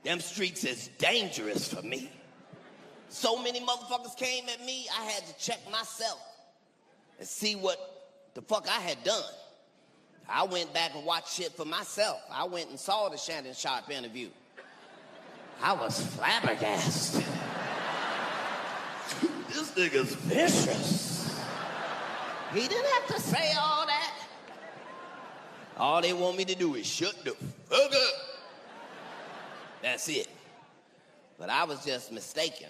Them streets is dangerous for me. So many motherfuckers came at me, I had to check myself and see what the fuck I had done. I went back and watched shit for myself. I went and saw the Shannon Sharpe interview. I was flabbergasted. This nigga's vicious. He didn't have to say all that. All they want me to do is shut the fuck up. That's it. But I was just mistaken.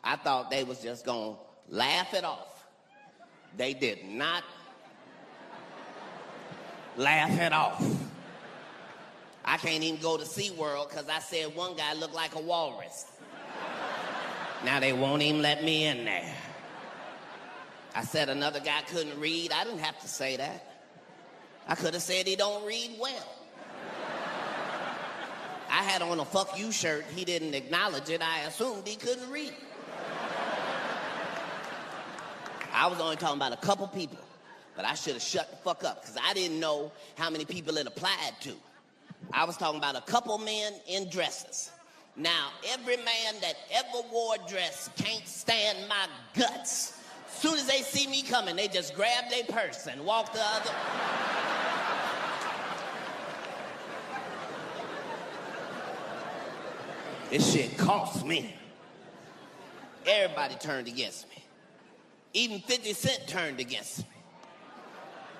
I thought they was just gonna laugh it off. They did not laugh it off. I can't even go to SeaWorld because I said one guy looked like a walrus. Now they won't even let me in there. I said another guy couldn't read. I didn't have to say that. I could have said he don't read well. I had on a fuck you shirt. He didn't acknowledge it. I assumed he couldn't read. I was only talking about a couple people, but I should have shut the fuck up because I didn't know how many people it applied to. I was talking about a couple men in dresses. Now, every man that ever wore a dress can't stand my guts. As soon as they see me coming, they just grab their purse and walk the other. This shit cost me. Everybody turned against me. Even 50 Cent turned against me.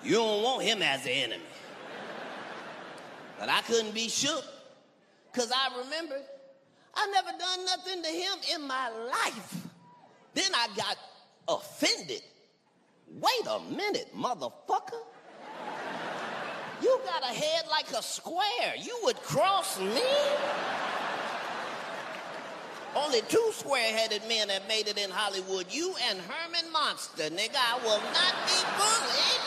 You don't want him as an enemy. But I couldn't be shook, because I remembered I never done nothing to him in my life. Then I got offended. Wait a minute, motherfucker. You got a head like a square. You would cross me? Only two square-headed men have made it in Hollywood. You and Herman Monster, nigga. I will not be bullied.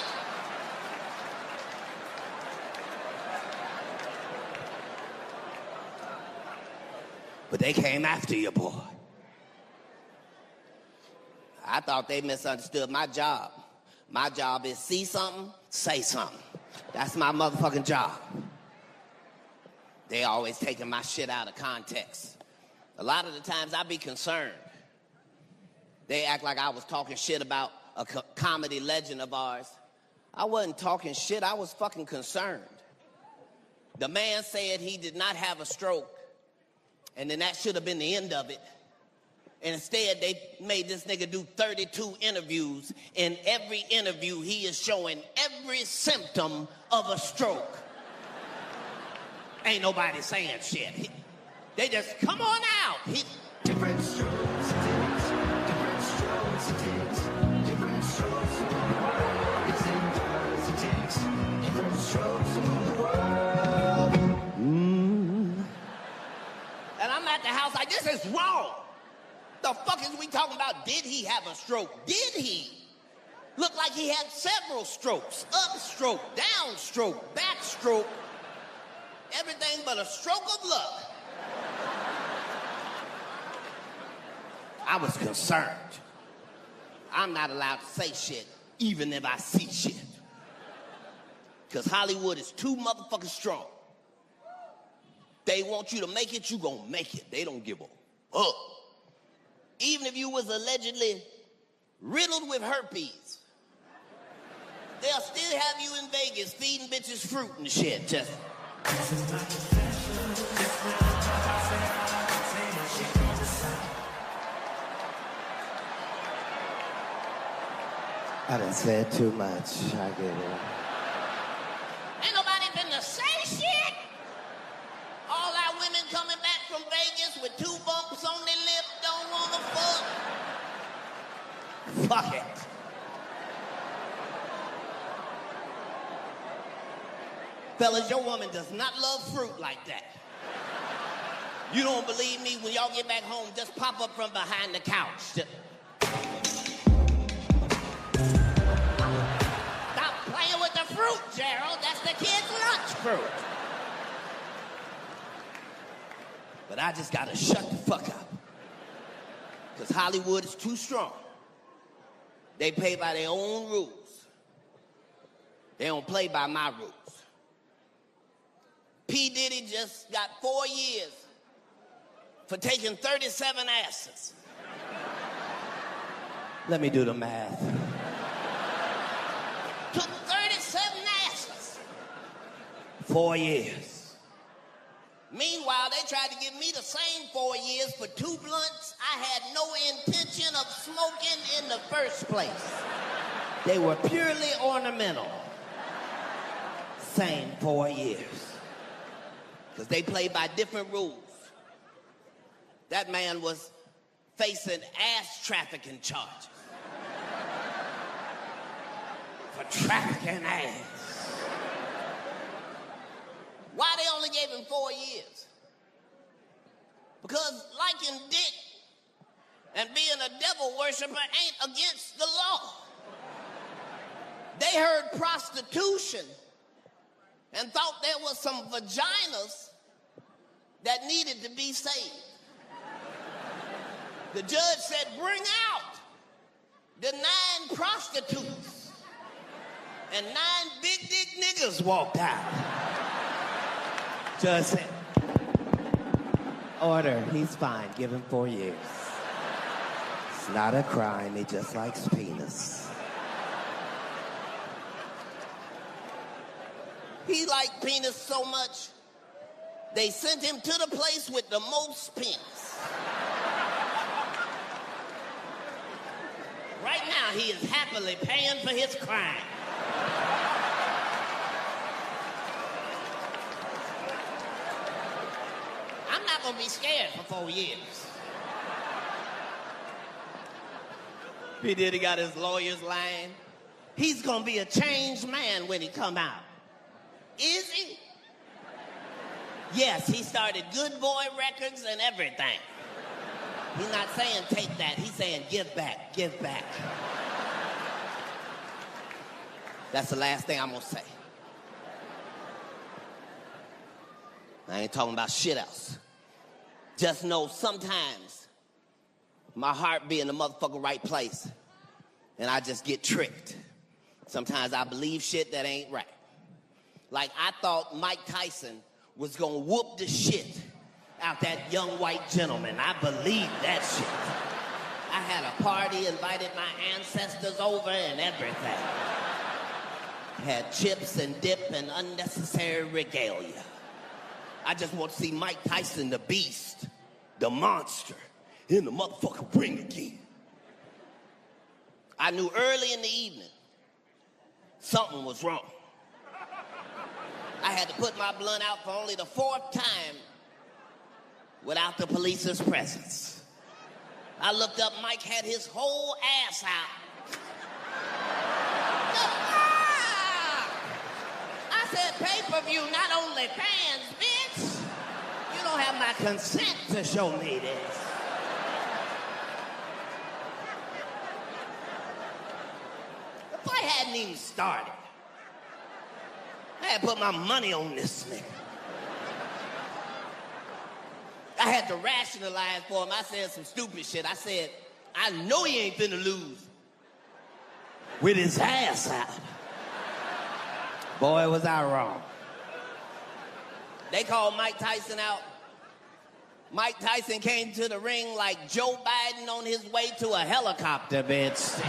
But they came after you, boy. I thought they misunderstood my job. My job is see something, say something. That's my motherfucking job. They always taking my shit out of context. A lot of the times I be concerned. They act like I was talking shit about a comedy legend of ours. I wasn't talking shit, I was fucking concerned. The man said he did not have a stroke, and then that should have been the end of it. And instead, they made this nigga do 32 interviews. In every interview, he is showing every symptom of a stroke. Ain't nobody saying shit. They just, come on out. Different strokes it takes, different strokes it takes, different strokes of the world. It's indoors it takes, different strokes of the world. And I'm at the house like, this is wrong. The fuck is we talking about? Did he have a stroke? Did he? Looked like he had several strokes. Up stroke, down stroke, back stroke. Everything but a stroke of luck. I was concerned. I'm not allowed to say shit, even if I see shit. Because Hollywood is too motherfucking strong. They want you to make it, you gonna make it. They don't give a fuck. Even if you was allegedly riddled with herpes, they'll still have you in Vegas feeding bitches fruit and shit. Just. I done said too much. I get it. Ain't nobody finna say shit. All our women coming back from Vegas with 2 bumps on their lip don't wanna fuck. Fuck it. Fellas, your woman does not love fruit like that. You don't believe me? When y'all get back home, just pop up from behind the couch. Stop playing with the fruit, Gerald. That's the kid's lunch fruit. But I just gotta shut the fuck up. Because Hollywood is too strong. They play by their own rules. They don't play by my rules. P. Diddy just got 4 years for taking 37 asses. Let me do the math. Took 37 asses. 4 years. Meanwhile, they tried to give me the same 4 years for 2 blunts I had no intention of smoking in the first place. They were purely ornamental. Same 4 years. Because they play by different rules. That man was facing ass trafficking charges. For trafficking ass. Why they only gave him 4 years? Because liking dick and being a devil worshiper ain't against the law. They heard prostitution and thought there was some vaginas that needed to be saved. The judge said, bring out the 9 prostitutes. And 9 big dick niggas walked out. Judge said, order, he's fine, give him 4 years. It's not a crime, he just likes penis. He liked penis so much, they sent him to the place with the most penis. Right now, he is happily paying for his crime. I'm not gonna be scared for 4 years. P. Diddy got his lawyers lying. He's gonna be a changed man when he come out. Is he? Yes, he started Good Boy Records and everything. He's not saying take that, he's saying give back, give back. That's the last thing I'm gonna say. I ain't talking about shit else. Just know sometimes my heart be in the motherfucking right place and I just get tricked. Sometimes I believe shit that ain't right. Like I thought Mike Tyson was gonna whoop the shit out that young white gentleman. I believed that shit. I had a party, invited my ancestors over and everything. Had chips and dip and unnecessary regalia. I just want to see Mike Tyson, the beast, the monster, in the motherfucking ring again. I knew early in the evening something was wrong. I had to put my blunt out for only the 4th time without the police's presence. I looked up, Mike had his whole ass out. I said, pay-per-view, not only fans, bitch. You don't have my consent to show me this. The fight hadn't even started. I had put my money on this nigga. I had to rationalize for him. I said some stupid shit. I said, I know he ain't finna lose with his ass out. Boy, was I wrong. They called Mike Tyson out. Mike Tyson came to the ring like Joe Biden on his way to a helicopter, bitch.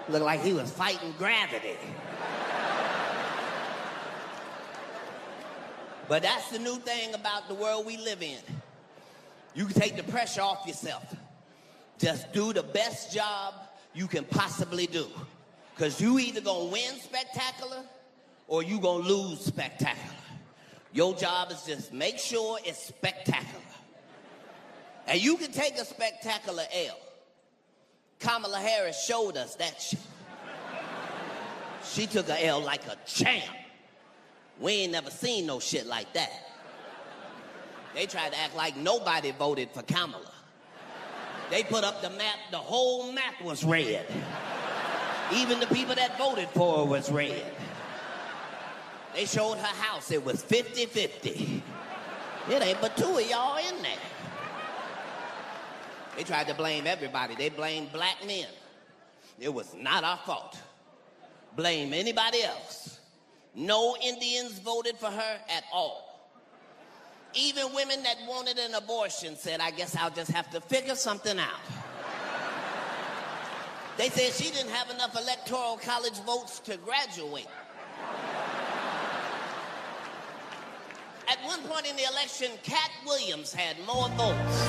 Looked like he was fighting gravity. But that's the new thing about the world we live in. You can take the pressure off yourself. Just do the best job you can possibly do. Because you either gonna win spectacular or you gonna lose spectacular. Your job is just make sure it's spectacular. And you can take a spectacular L. Kamala Harris showed us that shit. She took a L like a champ. We ain't never seen no shit like that. They tried to act like nobody voted for Kamala. They put up the map, the whole map was red. Even the people that voted for her was red. They showed her house. It was 50-50. It ain't but two of y'all in there. They tried to blame everybody. They blamed black men. It was not our fault. Blame anybody else. No Indians voted for her at all. Even women that wanted an abortion said, I guess I'll just have to figure something out. They said she didn't have enough electoral college votes to graduate. At one point in the election, Katt Williams had more votes.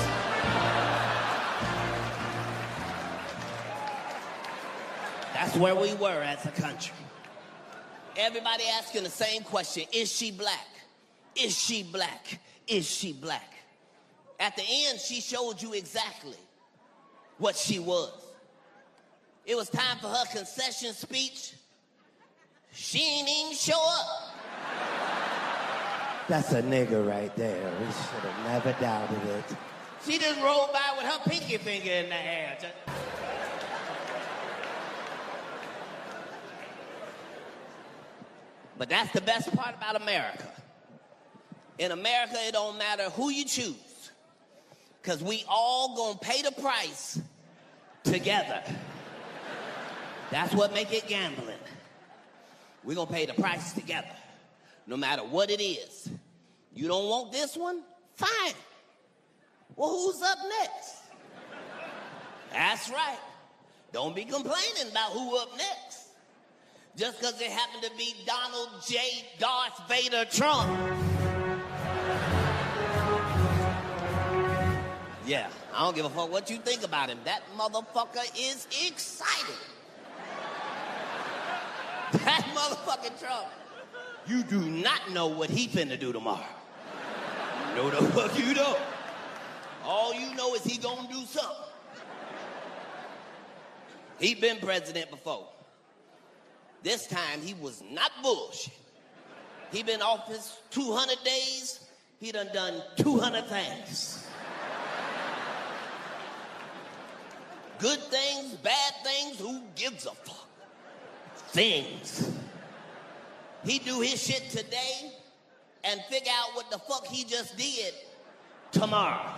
That's where we were as a country. Everybody asking the same question, is she black? Is she black? Is she black? At the end, she showed you exactly what she was. It was time for her concession speech. She ain't even show up. That's a nigger right there. We should have never doubted it. She just rolled by with her pinky finger in the air. But that's the best part about America. In America, it don't matter who you choose, because we all gonna pay the price together. That's what make it gambling. We gonna pay the price together, no matter what it is. You don't want this one? Fine. Well, who's up next? That's right. Don't be complaining about who up next. Just because it happened to be Donald J. Darth Vader Trump. Yeah, I don't give a fuck what you think about him. That motherfucker is excited. That motherfucking Trump. You do not know what he finna do tomorrow. No, the fuck you don't. All you know is he gonna do something. He been president before. This time, he was not bullshit. He been office 200 days. He done 200 things. Good things, bad things, who gives a fuck? Things. He do his shit today and figure out what the fuck he just did tomorrow.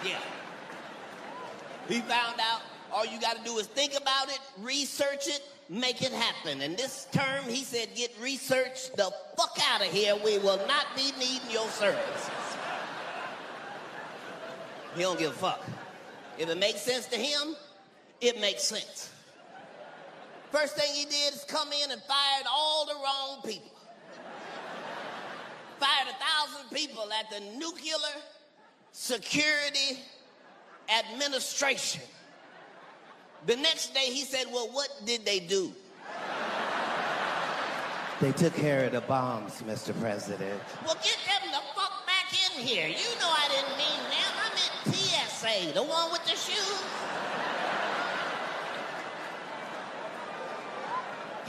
Yeah. He found out all you gotta do is think about it, research it, make it happen. And this term, he said, get research the fuck out of here. We will not be needing your services. He don't give a fuck. If it makes sense to him, it makes sense. First thing he did is come in and fired all the wrong people. Fired 1,000 people at the Nuclear Security Administration. The next day he said, well, what did they do? They took care of the bombs, Mr. President. Well, get them the fuck back in here. You know I didn't mean them. I meant TSA, the one with the shoes.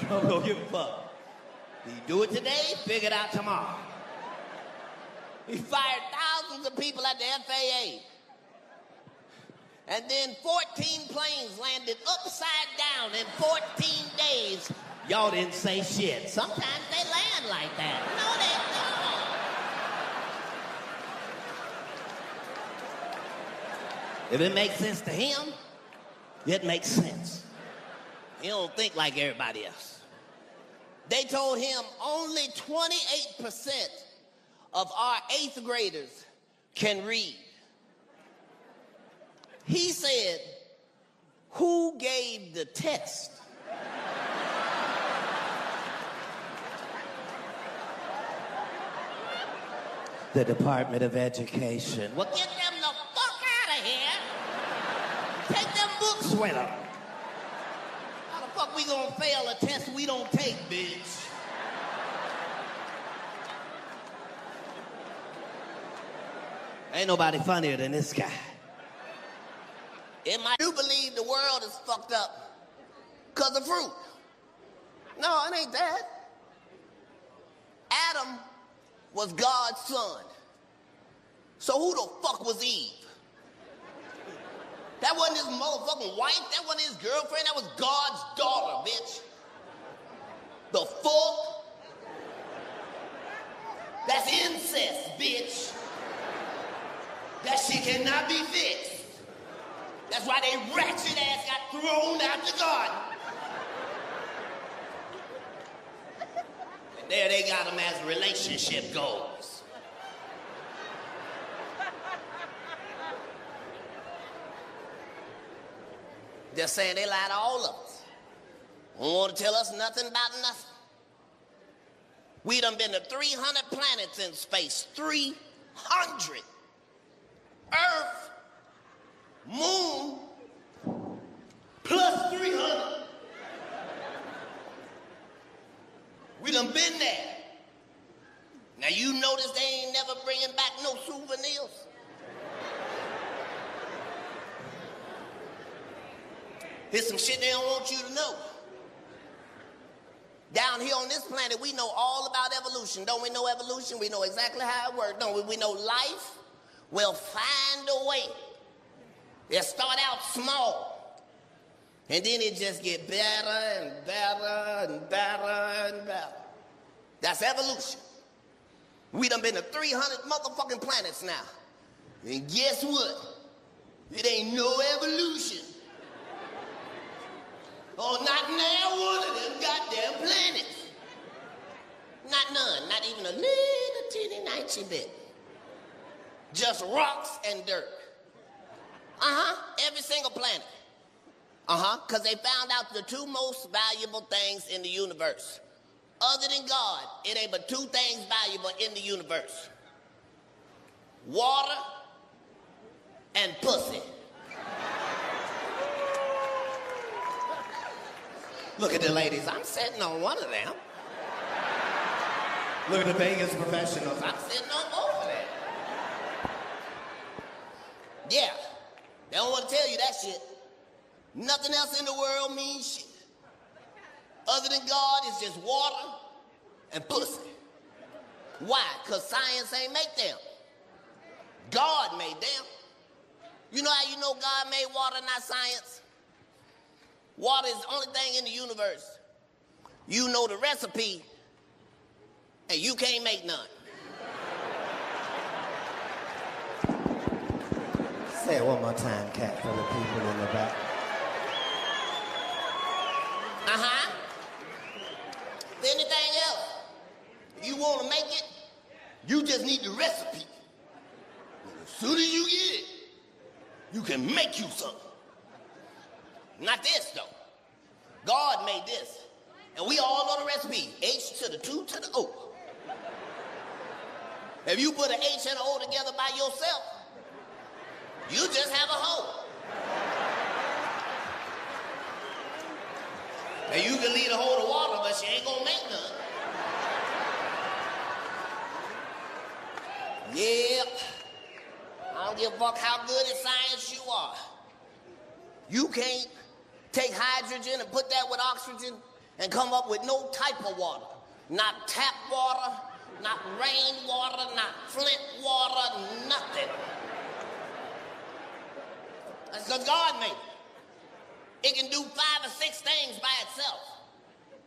Trump don't give a fuck. He do it today, figure it out tomorrow. He fired thousands of people at the FAA. And then 14 planes landed upside down in 14 days. Y'all didn't say shit. Sometimes they land like that. No, they don't. If it makes sense to him, it makes sense. He don't think like everybody else. They told him only 28% of our 8th graders can read. He said, who gave the test? The Department of Education. Well, get them the fuck out of here. Take them books with them. How the fuck we gonna fail a test we don't take, bitch? Ain't nobody funnier than this guy. It might do believe the world is fucked up because of fruit. No, it ain't that. Adam was God's son. So who the fuck was Eve? That wasn't his motherfucking wife. That wasn't his girlfriend. That was God's daughter, bitch. The fuck? That's incest, bitch. That shit cannot be fixed. That's why they ratchet ass got thrown out the garden. And there they got them as relationship goals. They're saying they lie to all of us. Don't want to tell us nothing about nothing. We done been to 300 planets in space. 300. Earth, moon, plus 300. We done been there. Now you notice they ain't never bringing back no souvenirs. Here's some shit they don't want you to know. Down here on this planet, we know all about evolution. Don't we know evolution? We know exactly how it works. Don't we? We know life will find a way. It'll start out small, and then it just get better and better and better and better. That's evolution. We done been to 300 motherfucking planets now. And guess what? It ain't no evolution. Oh, not now one of them goddamn planets. Not none, not even a little teeny tiny bit. Just rocks and dirt. Every single planet. Because they found out the two most valuable things in the universe. Other than God, it ain't but two things valuable in the universe. Water and pussy. Look at the ladies, I'm sitting on one of them. Look at the Vegas professionals, I'm sitting on both of them. Yeah, they don't want to tell you that shit. Nothing else in the world means shit. Other than God, it's just water and pussy. Why? Because science ain't make them. God made them. You know how you know God made water, not science? Water is the only thing in the universe. You know the recipe, and you can't make none. Say it one more time, Katt, for the people in the back. Anything else? If you want to make it, you just need the recipe. And as soon as you get it, you can make you something. Not this, though. God made this. And we all know the recipe. H to the 2 to the O. If you put an H and an O together by yourself, you just have a hoe. And you can leave a hole of water, but she ain't gonna make none. Yep. I don't give a fuck how good at science you are. You can't take hydrogen and put that with oxygen and come up with no type of water. Not tap water, not rainwater, not Flint water, nothing. That's because God made it. It can do 5 or 6 things by itself.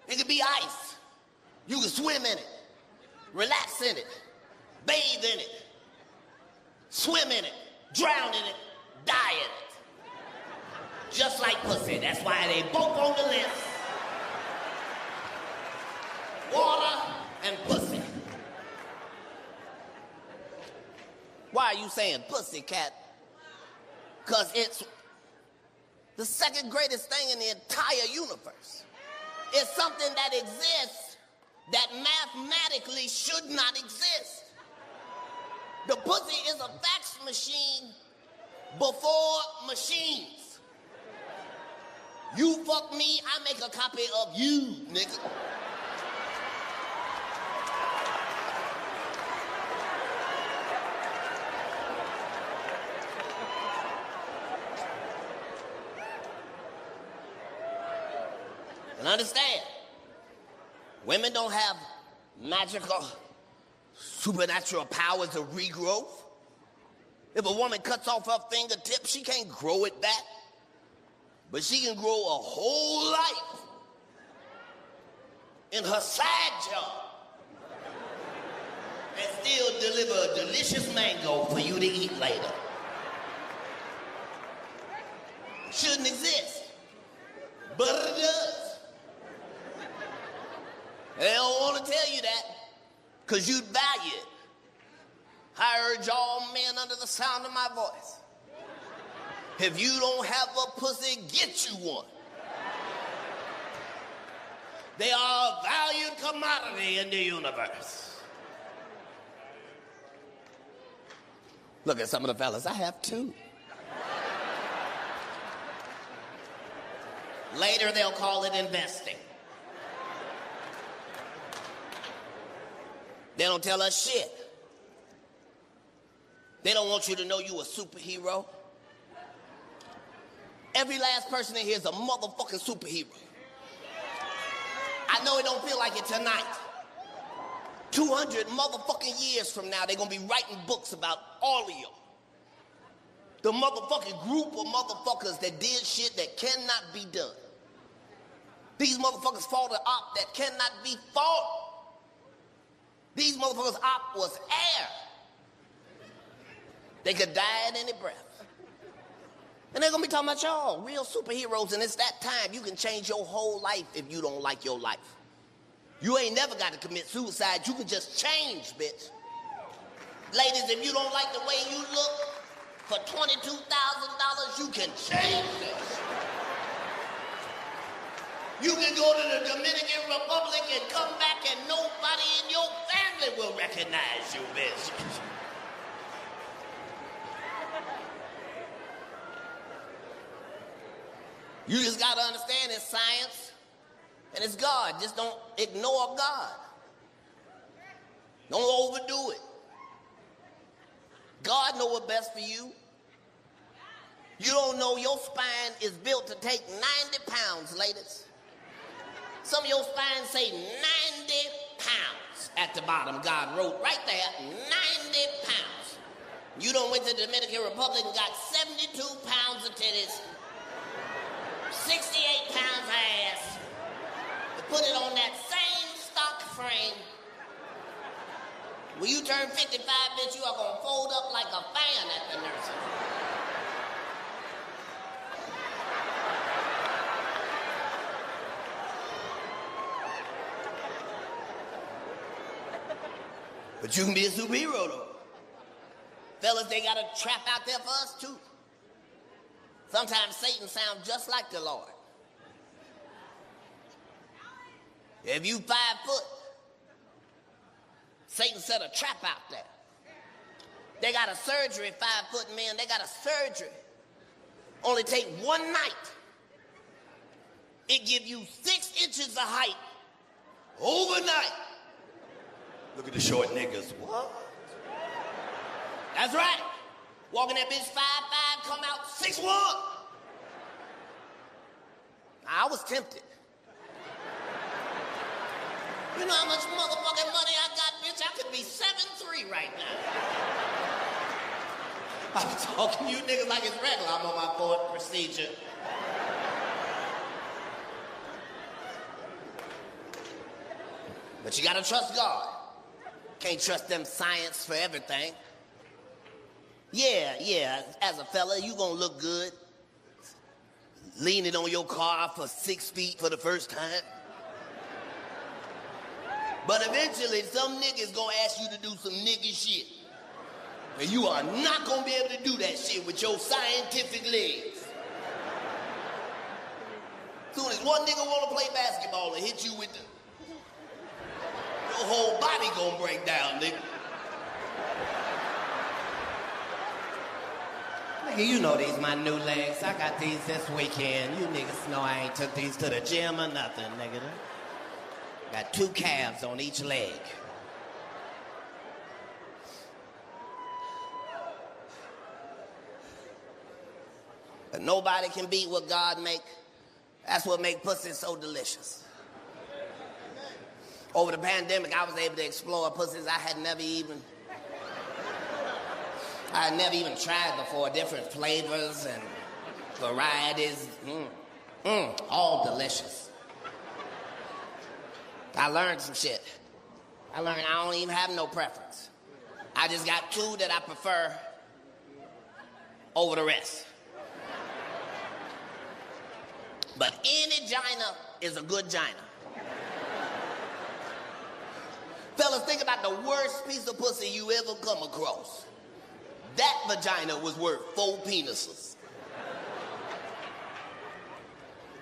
It can be ice. You can swim in it, relax in it, bathe in it, swim in it, drown in it, die in it. Just like pussy. That's why they both on the list. Water and pussy. Why are you saying pussy, Katt? Because it's the second greatest thing in the entire universe. It's something that exists that mathematically should not exist. The pussy is a fax machine before machines. You fuck me, I make a copy of you, nigga. And understand, women don't have magical, supernatural powers of regrowth. If a woman cuts off her fingertip, she can't grow it back. But she can grow a whole life in her side job. and still deliver a delicious mango for you to eat later. Shouldn't exist, but it does. They don't want to tell you that, because you'd value it. I urge all men under the sound of my voice, if you don't have a pussy, get you one. They are a valued commodity in the universe. Look at some of the fellas. I have two. Later, they'll call it investing. They don't tell us shit. They don't want you to know you a superhero. Every last person in here is a motherfucking superhero. I know it don't feel like it tonight. 200 motherfucking years from now, they're gonna be writing books about all of you. The motherfucking group of motherfuckers that did shit that cannot be done. These motherfuckers fought an op that cannot be fought. These motherfuckers' op was air. They could die at any breath. And they're gonna be talking about y'all, real superheroes, and it's that time. You can change your whole life if you don't like your life. You ain't never got to commit suicide. You can just change, bitch. Ladies, if you don't like the way you look, for $22,000, you can change this. You can go to the Dominican Republic and come back and nobody in your family will recognize you, bitch. You just got to understand it's science and it's God. Just don't ignore God. Don't overdo it. God know what's best for you. You don't know your spine is built to take 90 pounds, ladies. Some of your spines say 90 pounds at the bottom. God wrote right there, 90 pounds. You done went to the Dominican Republic and got 72 pounds of titties, 68 pounds of ass, to put it on that same stock frame. When you turn 55, bitch, you are gonna fold up like a fan at the nursing home. But you can be a superhero, though. Fellas, they got a trap out there for us, too. Sometimes Satan sounds just like the Lord. If you 5 foot, Satan set a trap out there. They got a surgery, 5 foot men, they got a surgery. Only take 1 night. It give you 6 inches of height overnight. Look at the short niggas. What? That's right. Walking that bitch 5'5", come out 6'1". I was tempted. You know how much motherfucking money I got, bitch? I could be 7'3" right now. I'm talking to you niggas like it's regular. I'm on my 4th procedure. But you gotta trust God. Can't trust them science for everything. Yeah, as a fella, you gonna look good leaning on your car for 6 feet for the first time. But eventually, some niggas gonna ask you to do some nigga shit. And you are not gonna be able to do that shit with your scientific legs. Soon as one nigga wanna play basketball and hit you with the... Your whole body gonna break down, nigga. Nigga, you know these my new legs. I got these this weekend. You niggas know I ain't took these to the gym or nothing, nigga. Got 2 calves on each leg. But nobody can beat what God make. That's what make pussy so delicious. Over the pandemic, I was able to explore pussies I had never even tried before. Different flavors and varieties. All delicious. I learned some shit. I learned I don't even have no preference. I just got two that I prefer over the rest. But any gina is a good gina. Fellas, think about the worst piece of pussy you ever come across. That vagina was worth 4 penises.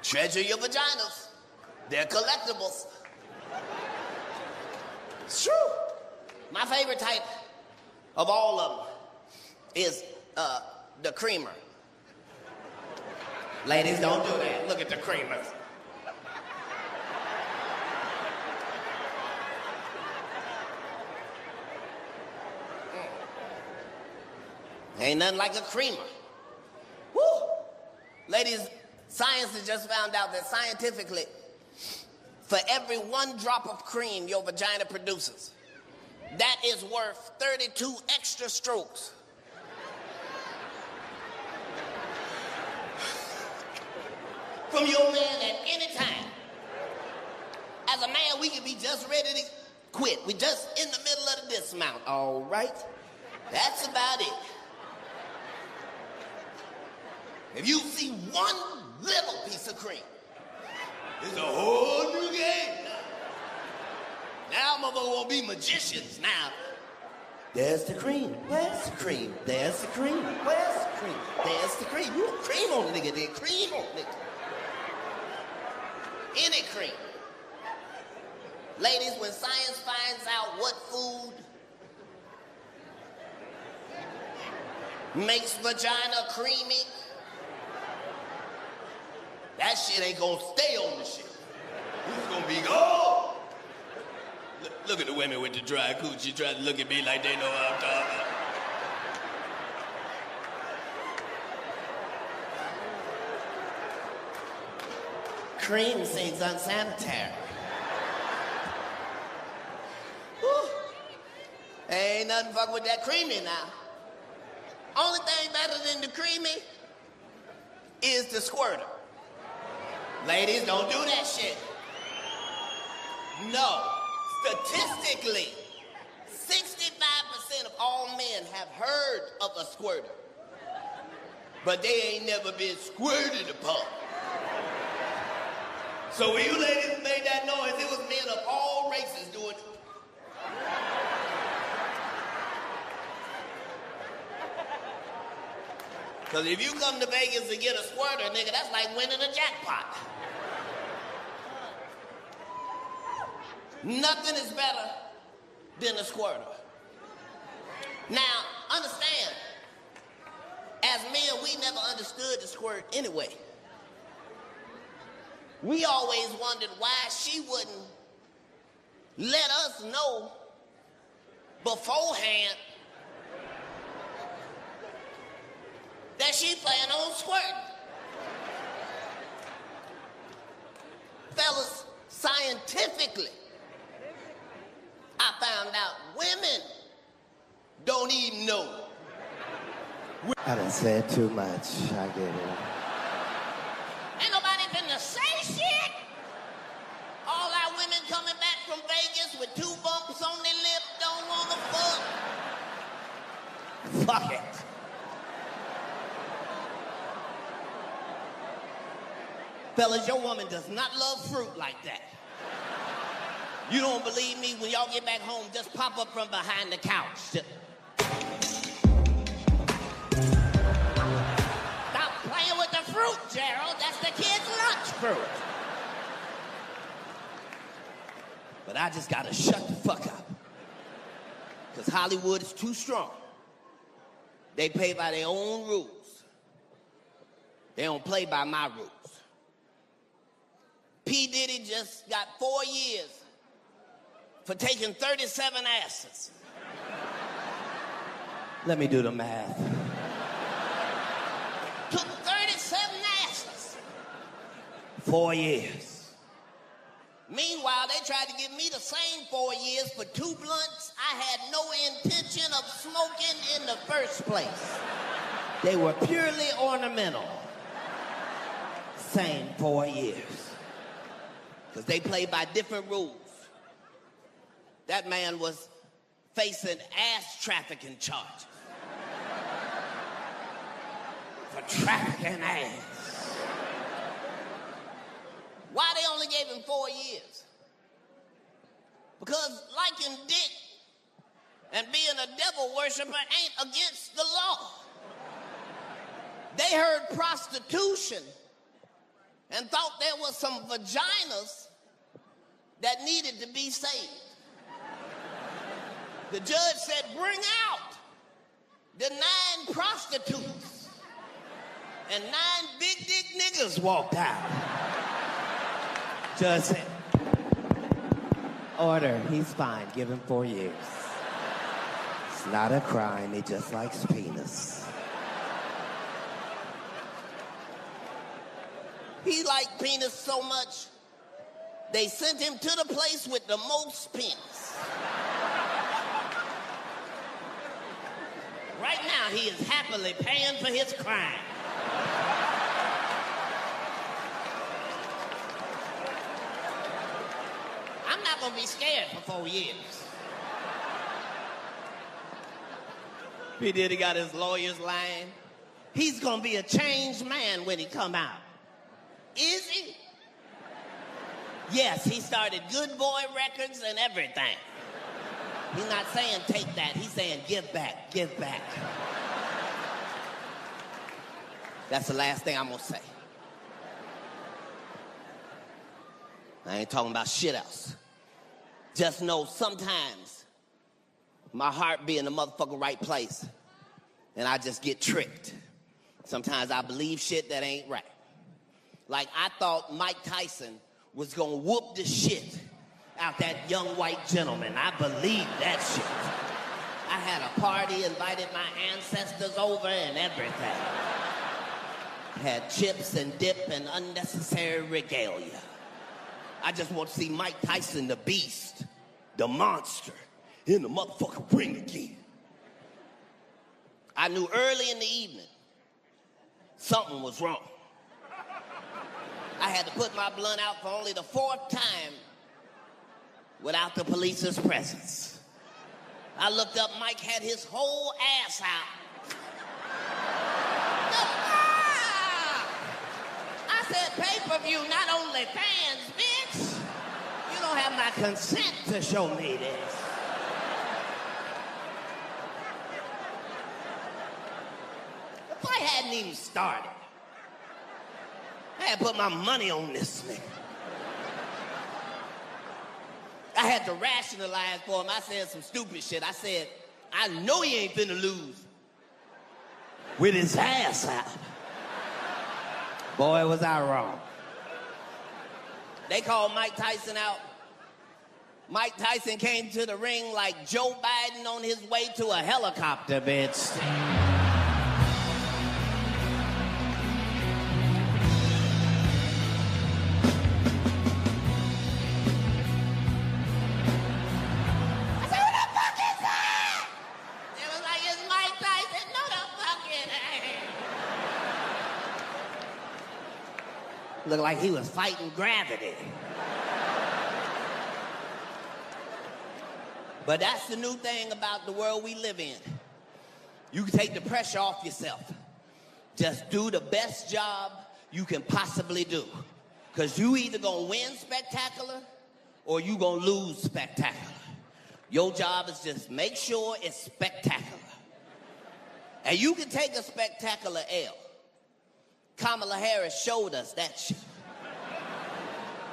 Treasure your vaginas. They're collectibles. It's true. My favorite type of all of them is the creamer. Ladies, don't do that. Look at the creamers. Ain't nothing like a creamer. Woo! Ladies, science has just found out that scientifically, for every 1 drop of cream your vagina produces, that is worth 32 extra strokes. From your man at any time. As a man, we can be just ready to quit. We just in the middle of the dismount. All right? That's about it. If you see 1 little piece of cream, it's a whole new game. Now motherfuckers won't be magicians now. There's the cream. Where's the cream? There's the cream. Where's the cream? There's the cream. You cream on the nigga, then cream on the nigga. Any cream. Ladies, when science finds out what food makes vagina creamy, that shit ain't gonna stay on the shit. It's gonna be gone. Look at the women with the dry coochie trying to look at me like they know what I'm talking about. Cream seems unsanitary. Whew. Ain't nothing fucking with that creamy now. Only thing better than the creamy is the squirter. Ladies, don't do that shit. No. Statistically, 65% of all men have heard of a squirter, but they ain't never been squirted upon. So when you ladies made that noise, it was men of all races doing it. Because if you come to Vegas to get a squirter, nigga, that's like winning a jackpot. Nothing is better than a squirter. Now, understand, as men, we never understood the squirt anyway. We always wondered why she wouldn't let us know beforehand that she planned on squirting. Fellas, scientifically, I found out women don't even know. I done said too much. I get it. Ain't nobody finna say shit. All our women coming back from Vegas with 2 bumps on their lip don't wanna fuck. Fuck it. Fellas, your woman does not love fruit like that. You don't believe me? When y'all get back home, just pop up from behind the couch. Stop playing with the fruit, Gerald. That's the kid's lunch fruit. But I just gotta shut the fuck up. Because Hollywood is too strong. They play by their own rules. They don't play by my rules. P. Diddy just got 4 years for taking 37 asses. Let me do the math. Took 37 asses. 4 years. Meanwhile, they tried to give me the same 4 years for 2 blunts I had no intention of smoking in the first place. They were purely ornamental. Same 4 years. Because they play by different rules. That man was facing ass trafficking charges. For trafficking ass. Why they only gave him 4 years? Because liking dick and being a devil worshiper ain't against the law. They heard prostitution and thought there was some vaginas that needed to be saved. The judge said, bring out the 9 prostitutes. And 9 big dick niggas walked out. Judge said, Order, he's fine. Give him 4 years. It's not a crime, he just likes penis. he liked penis so much, they sent him to the place with the most penis. Right now, he is happily paying for his crime. I'm not gonna be scared for 4 years. P. Diddy got his lawyers lying. He's gonna be a changed man when he come out. Is he? Yes, he started Good Boy Records and everything. He's not saying take that, he's saying give back, give back. That's the last thing I'm gonna say. I ain't talking about shit else. Just know sometimes my heart be in the motherfucking right place and I just get tricked. Sometimes I believe shit that ain't right. Like I thought Mike Tyson was gonna whoop the shit out that young white gentleman. I believed that shit. I had a party, invited my ancestors over and everything. Had chips and dip and unnecessary regalia. I just want to see Mike Tyson, the beast, the monster, in the motherfucking ring again. I knew early in the evening something was wrong. I had to put my blunt out for only the 4th time without the police's presence. I looked up, Mike had his whole ass out. I said, pay-per-view, not only fans, bitch. You don't have my consent to show me this. The fight hadn't even started. I had to put my money on this nigga. I had to rationalize for him. I said some stupid shit. I said, I know he ain't finna lose with his ass out. Boy, was I wrong. They called Mike Tyson out. Mike Tyson came to the ring like Joe Biden on his way to a helicopter, bitch. Looked like he was fighting gravity. But that's the new thing about the world we live in. You can take the pressure off yourself. Just do the best job you can possibly do. Because you either gonna win spectacular or you gonna lose spectacular. Your job is just make sure it's spectacular. And you can take a spectacular L. Kamala Harris showed us that shit.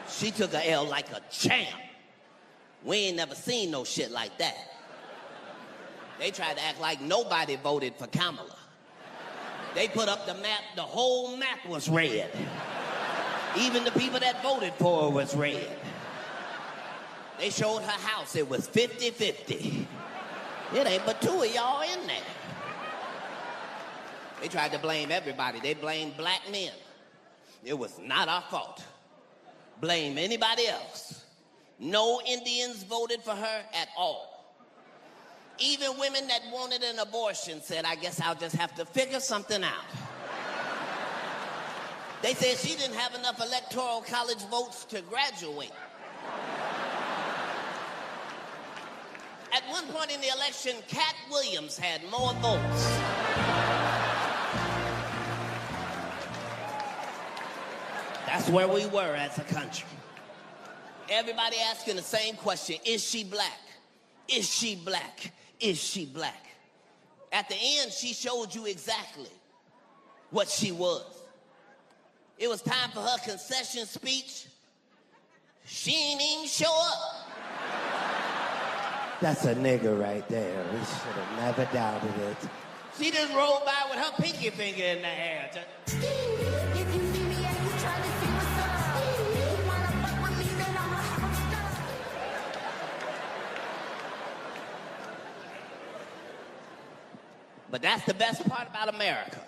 She took a L like a champ. We ain't never seen no shit like that. They tried to act like nobody voted for Kamala. They put up the map, the whole map was red. Even the people that voted for her was red. They showed her house, it was 50-50. It ain't but 2 of y'all in there. They tried to blame everybody. They blamed black men. It was not our fault. Blame anybody else. No Indians voted for her at all. Even women that wanted an abortion said, I guess I'll just have to figure something out. They said she didn't have enough electoral college votes to graduate. At one point in the election, Katt Williams had more votes. That's where we were as a country. Everybody asking the same question, is she black? Is she black? Is she black? At the end, she showed you exactly what she was. It was time for her concession speech. She ain't even show up. That's a nigger right there. We should have never doubted it. She just rolled by with her pinky finger in the air. If you see me and you try to see what's up, if you wanna fuck with me, then I'ma have But that's the best part about America.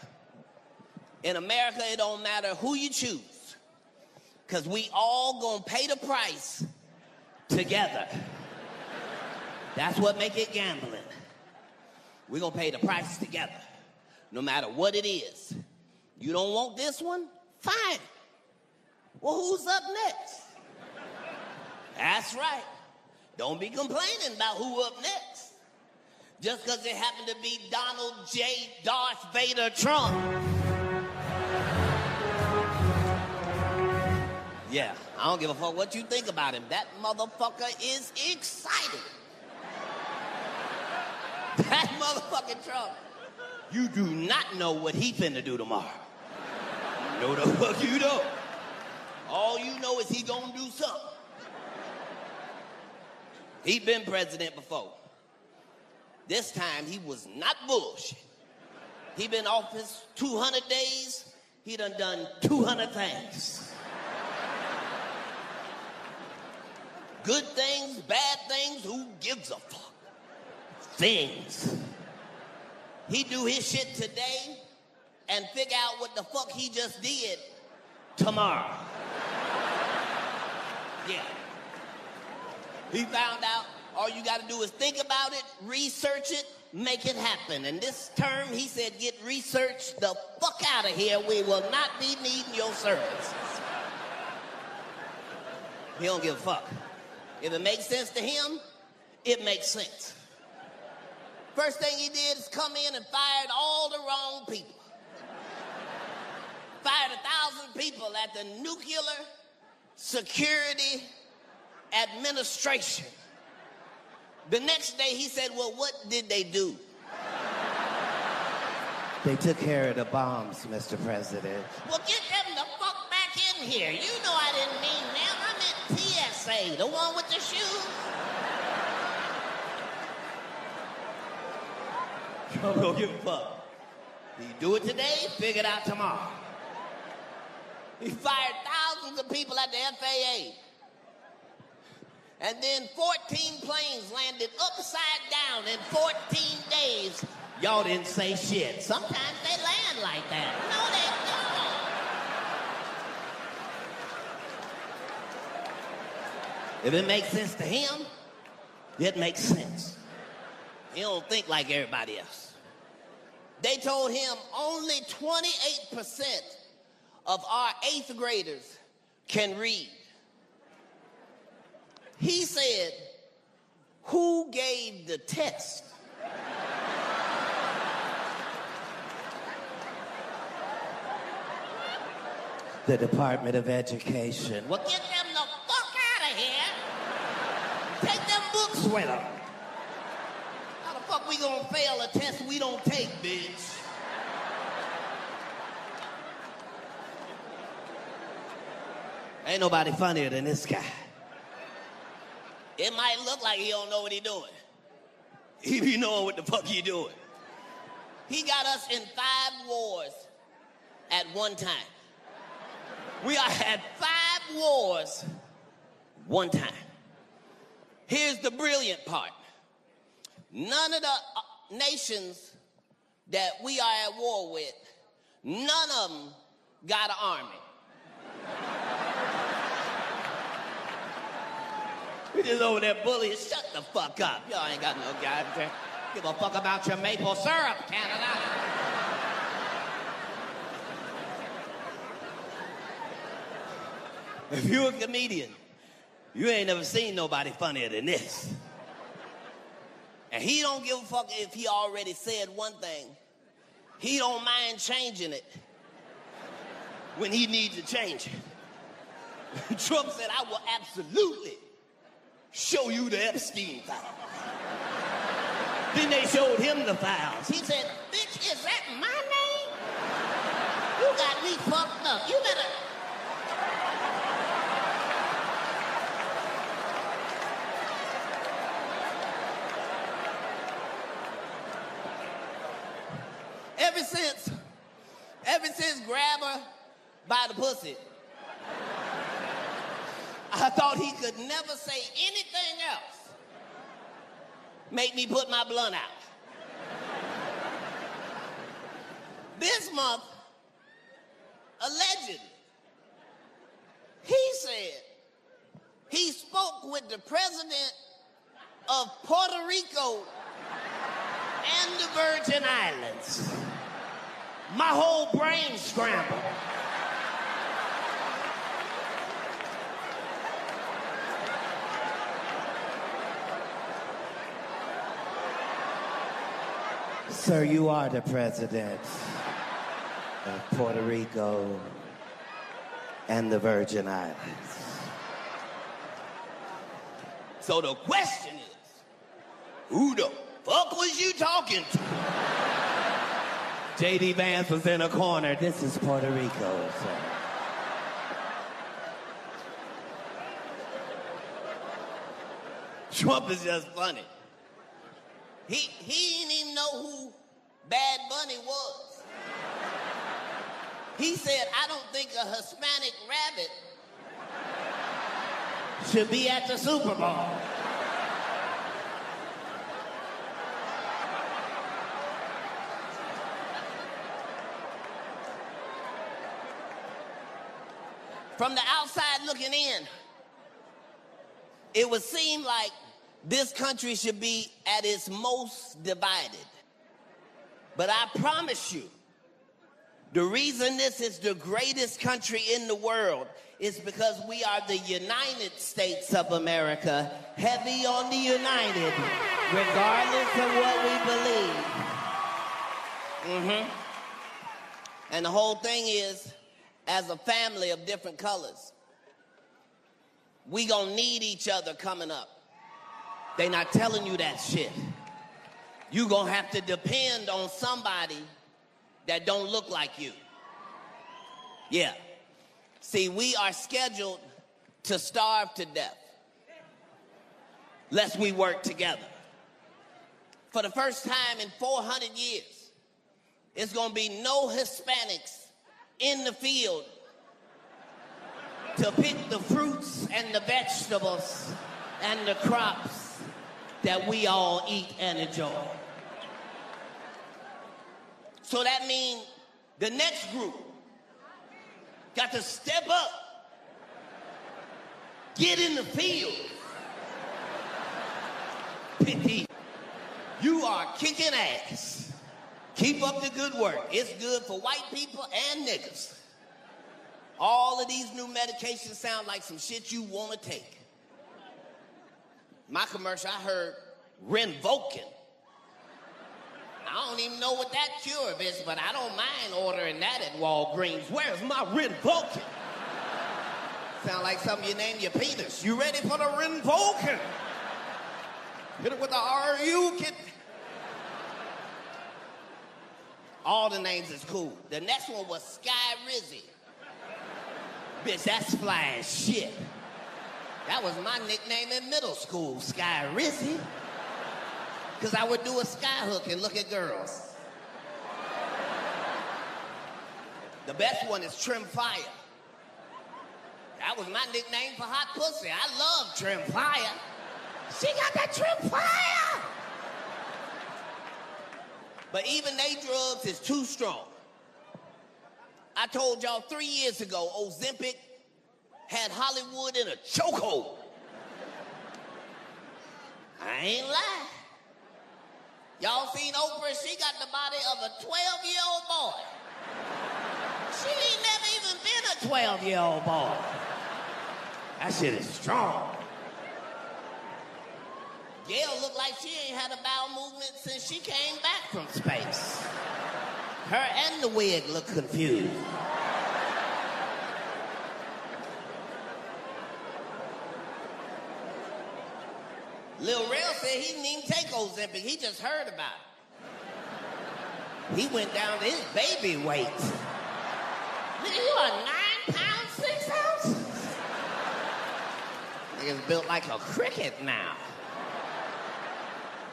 In America, it don't matter who you choose, because we all gonna pay the price together. That's what make it gambling. We're gonna pay the price together, no matter what it is. You don't want this one? Fine. Well, who's up next? That's right. Don't be complaining about who up next. Just because it happened to be Donald J. Darth Vader Trump. Yeah, I don't give a fuck what you think about him. That motherfucker is excited. That motherfucking Trump. You do not know what he finna do tomorrow. No, the fuck you don't. All you know is he gonna do something. He been president before. This time he was not bullshit. He been office 200 days. He done 200 things. Good things, bad things, who gives a fuck? Things. He do his shit today and figure out what the fuck he just did tomorrow. Yeah. He found out all you gotta do is think about it, research it, make it happen. And this term, he said, get research the fuck out of here. We will not be needing your services. He don't give a fuck. If it makes sense to him, it makes sense. First thing he did is come in and fired all the wrong people. Fired 1,000 people at the Nuclear Security Administration. The next day he said, well, what did they do? They took care of the bombs, Mr. President. Well, get them the fuck back in here. You know I didn't mean them. I meant TSA, the one with the shoes. I don't give a fuck. He do it today, figure it out tomorrow. He fired thousands of people at the FAA. And then 14 planes landed upside down in 14 days. Y'all didn't say shit. Sometimes they land like that. No, they don't. If it makes sense to him, it makes sense. He don't think like everybody else. They told him only 28% of our 8th graders can read. He said, who gave the test? The Department of Education. Well, get them the fuck out of here. Take them books with them. How the fuck we gonna fail a test we don't take, bitch? Ain't nobody funnier than this guy. It might look like he don't know what he doing. He be knowing what the fuck he doing. He got us in 5 wars at one time. We are had 5 wars one time. Here's the brilliant part. None of the nations that we are at war with, none of them got an army. We just over there bullying. Shut the fuck up. Y'all ain't got no goddamn. Give a fuck about your maple syrup, Canada. If you're a comedian, you ain't never seen nobody funnier than this. And he don't give a fuck if he already said one thing. He don't mind changing it when he needs to change it. Trump said, I will absolutely show you the Epstein files. Then they showed him the files. He said, bitch, is that my name? You got me fucked up. You better... Ever since grab her by the pussy, I thought he could never say anything else. Make me put my blunt out. This month, allegedly, he said he spoke with the president of Puerto Rico and the Virgin Islands. My whole brain scrambled. Sir, you are the president of Puerto Rico and the Virgin Islands. So the question is, who the fuck was you talking to? J.D. Vance was in a corner. This is Puerto Rico, sir. Trump is just funny. He didn't even know who Bad Bunny was. He said, I don't think a Hispanic rabbit should be at the Super Bowl. From the outside looking in, it would seem like this country should be at its most divided. But I promise you, the reason this is the greatest country in the world is because we are the United States of America, heavy on the United, regardless of what we believe. And the whole thing is, as a family of different colors, we gonna need each other coming up. They not telling you that shit. You gonna have to depend on somebody that don't look like you. Yeah. See, we are scheduled to starve to death lest we work together. For the first time in 400 years, it's gonna be no Hispanics in the field to pick the fruits and the vegetables and the crops that we all eat and enjoy. So that means the next group got to step up, get in the field. Pity, you are kicking ass. Keep up the good work. It's good for white people and niggas. All of these new medications sound like some shit you want to take. My commercial, I heard Rinvoqin. I don't even know what that cure is, but I don't mind ordering that at Walgreens. Where's my Rinvoqin? Sound like something you name your penis. You ready for the Rinvoqin? Hit it with the RU kid. All the names is cool. The next one was Sky Rizzy. Bitch, that's fly as shit. That was my nickname in middle school, Sky Rizzy. Because I would do a sky hook and look at girls. The best one is Trim Fire. That was my nickname for hot pussy. I love Trim Fire. She got that Trim Fire! But even they drugs is too strong. I told y'all 3 years ago, Ozempic had Hollywood in a chokehold. I ain't lying. Y'all seen Oprah? She got the body of a 12-year-old boy. She ain't never even been a 12-year-old boy. That shit is strong. Gail looked like she ain't had a bowel movement since she came back from space. Her and the wig look confused. Lil Rel said he didn't even take Ozempic, he just heard about it. He went down to his baby weight. Nigga, you are 9 pounds, 6 ounces? Nigga's built like a cricket now.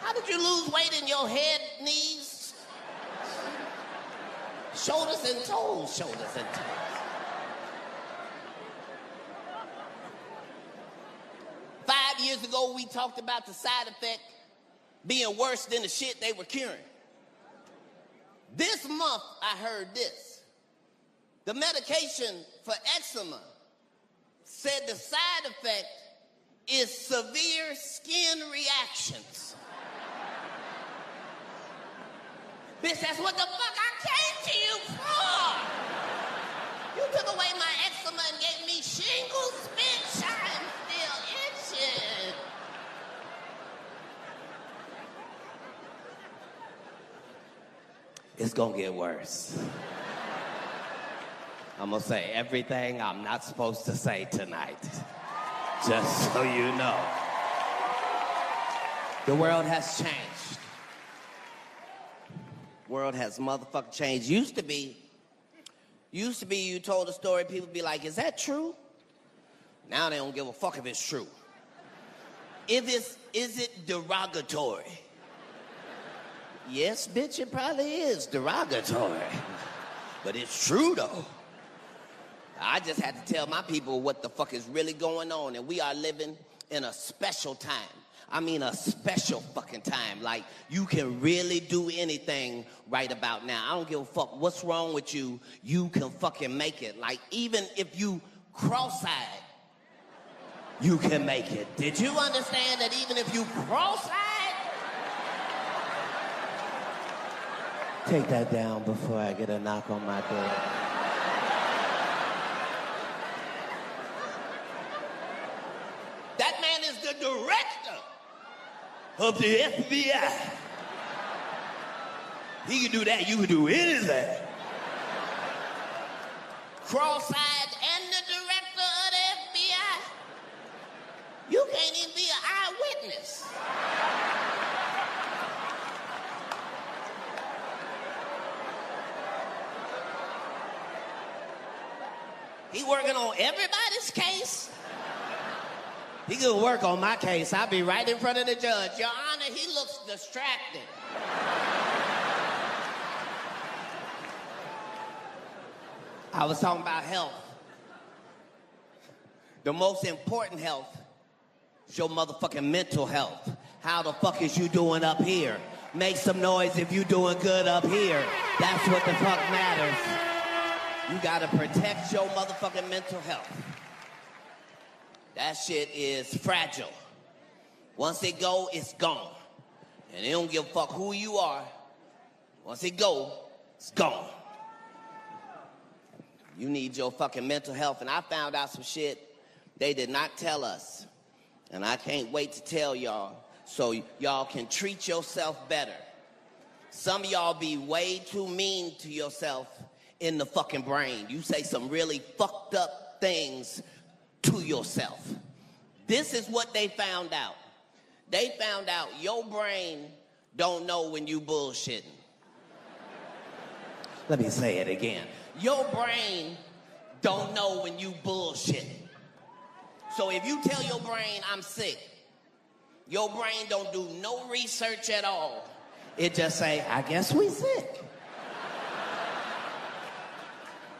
How did you lose weight in your head, knees, shoulders and toes, shoulders and toes? Years ago, we talked about the side effect being worse than the shit they were curing. This month, I heard this. The medication for eczema said the side effect is severe skin reactions. Bitch, that's what the fuck I came to you for. You took away my eczema and gave me shingles, bitch. I'm still itching. It's gonna get worse. I'm gonna say everything I'm not supposed to say tonight. Just so you know. The world has changed. World has motherfucking changed. Used to be you told a story, people be like, is that true? Now they don't give a fuck if it's true. Is it derogatory? Yes, bitch, it probably is derogatory. But it's true, though. I just had to tell my people what the fuck is really going on, and we are living in a special time. I mean a special fucking time. Like, you can really do anything right about now. I don't give a fuck what's wrong with you. You can fucking make it. Like, even if you cross-eyed, you can make it. Did you understand that even if you cross-eyed? Take that down before I get a knock on my door. That man is the director of the FBI. He can do that, you can do anything. Cross-eyed and the director of the FBI. You can't even be an eyewitness. He working on everybody's case. He could work on my case. I'll be right in front of the judge. Your Honor, he looks distracted. I was talking about health. The most important health is your motherfucking mental health. How the fuck is you doing up here? Make some noise if you doing good up here. That's what the fuck matters. You gotta protect your motherfucking mental health. That shit is fragile. Once it go, it's gone. And they don't give a fuck who you are. Once it go, it's gone. You need your fucking mental health. And I found out some shit they did not tell us. And I can't wait to tell y'all so y'all can treat yourself better. Some of y'all be way too mean to yourself in the fucking brain. You say some really fucked up things to yourself. This is what they found out. They found out your brain don't know when you bullshitting. Let me say it again. Your brain don't know when you bullshitting. So if you tell your brain I'm sick, your brain don't do no research at all. It just say, I guess we sick.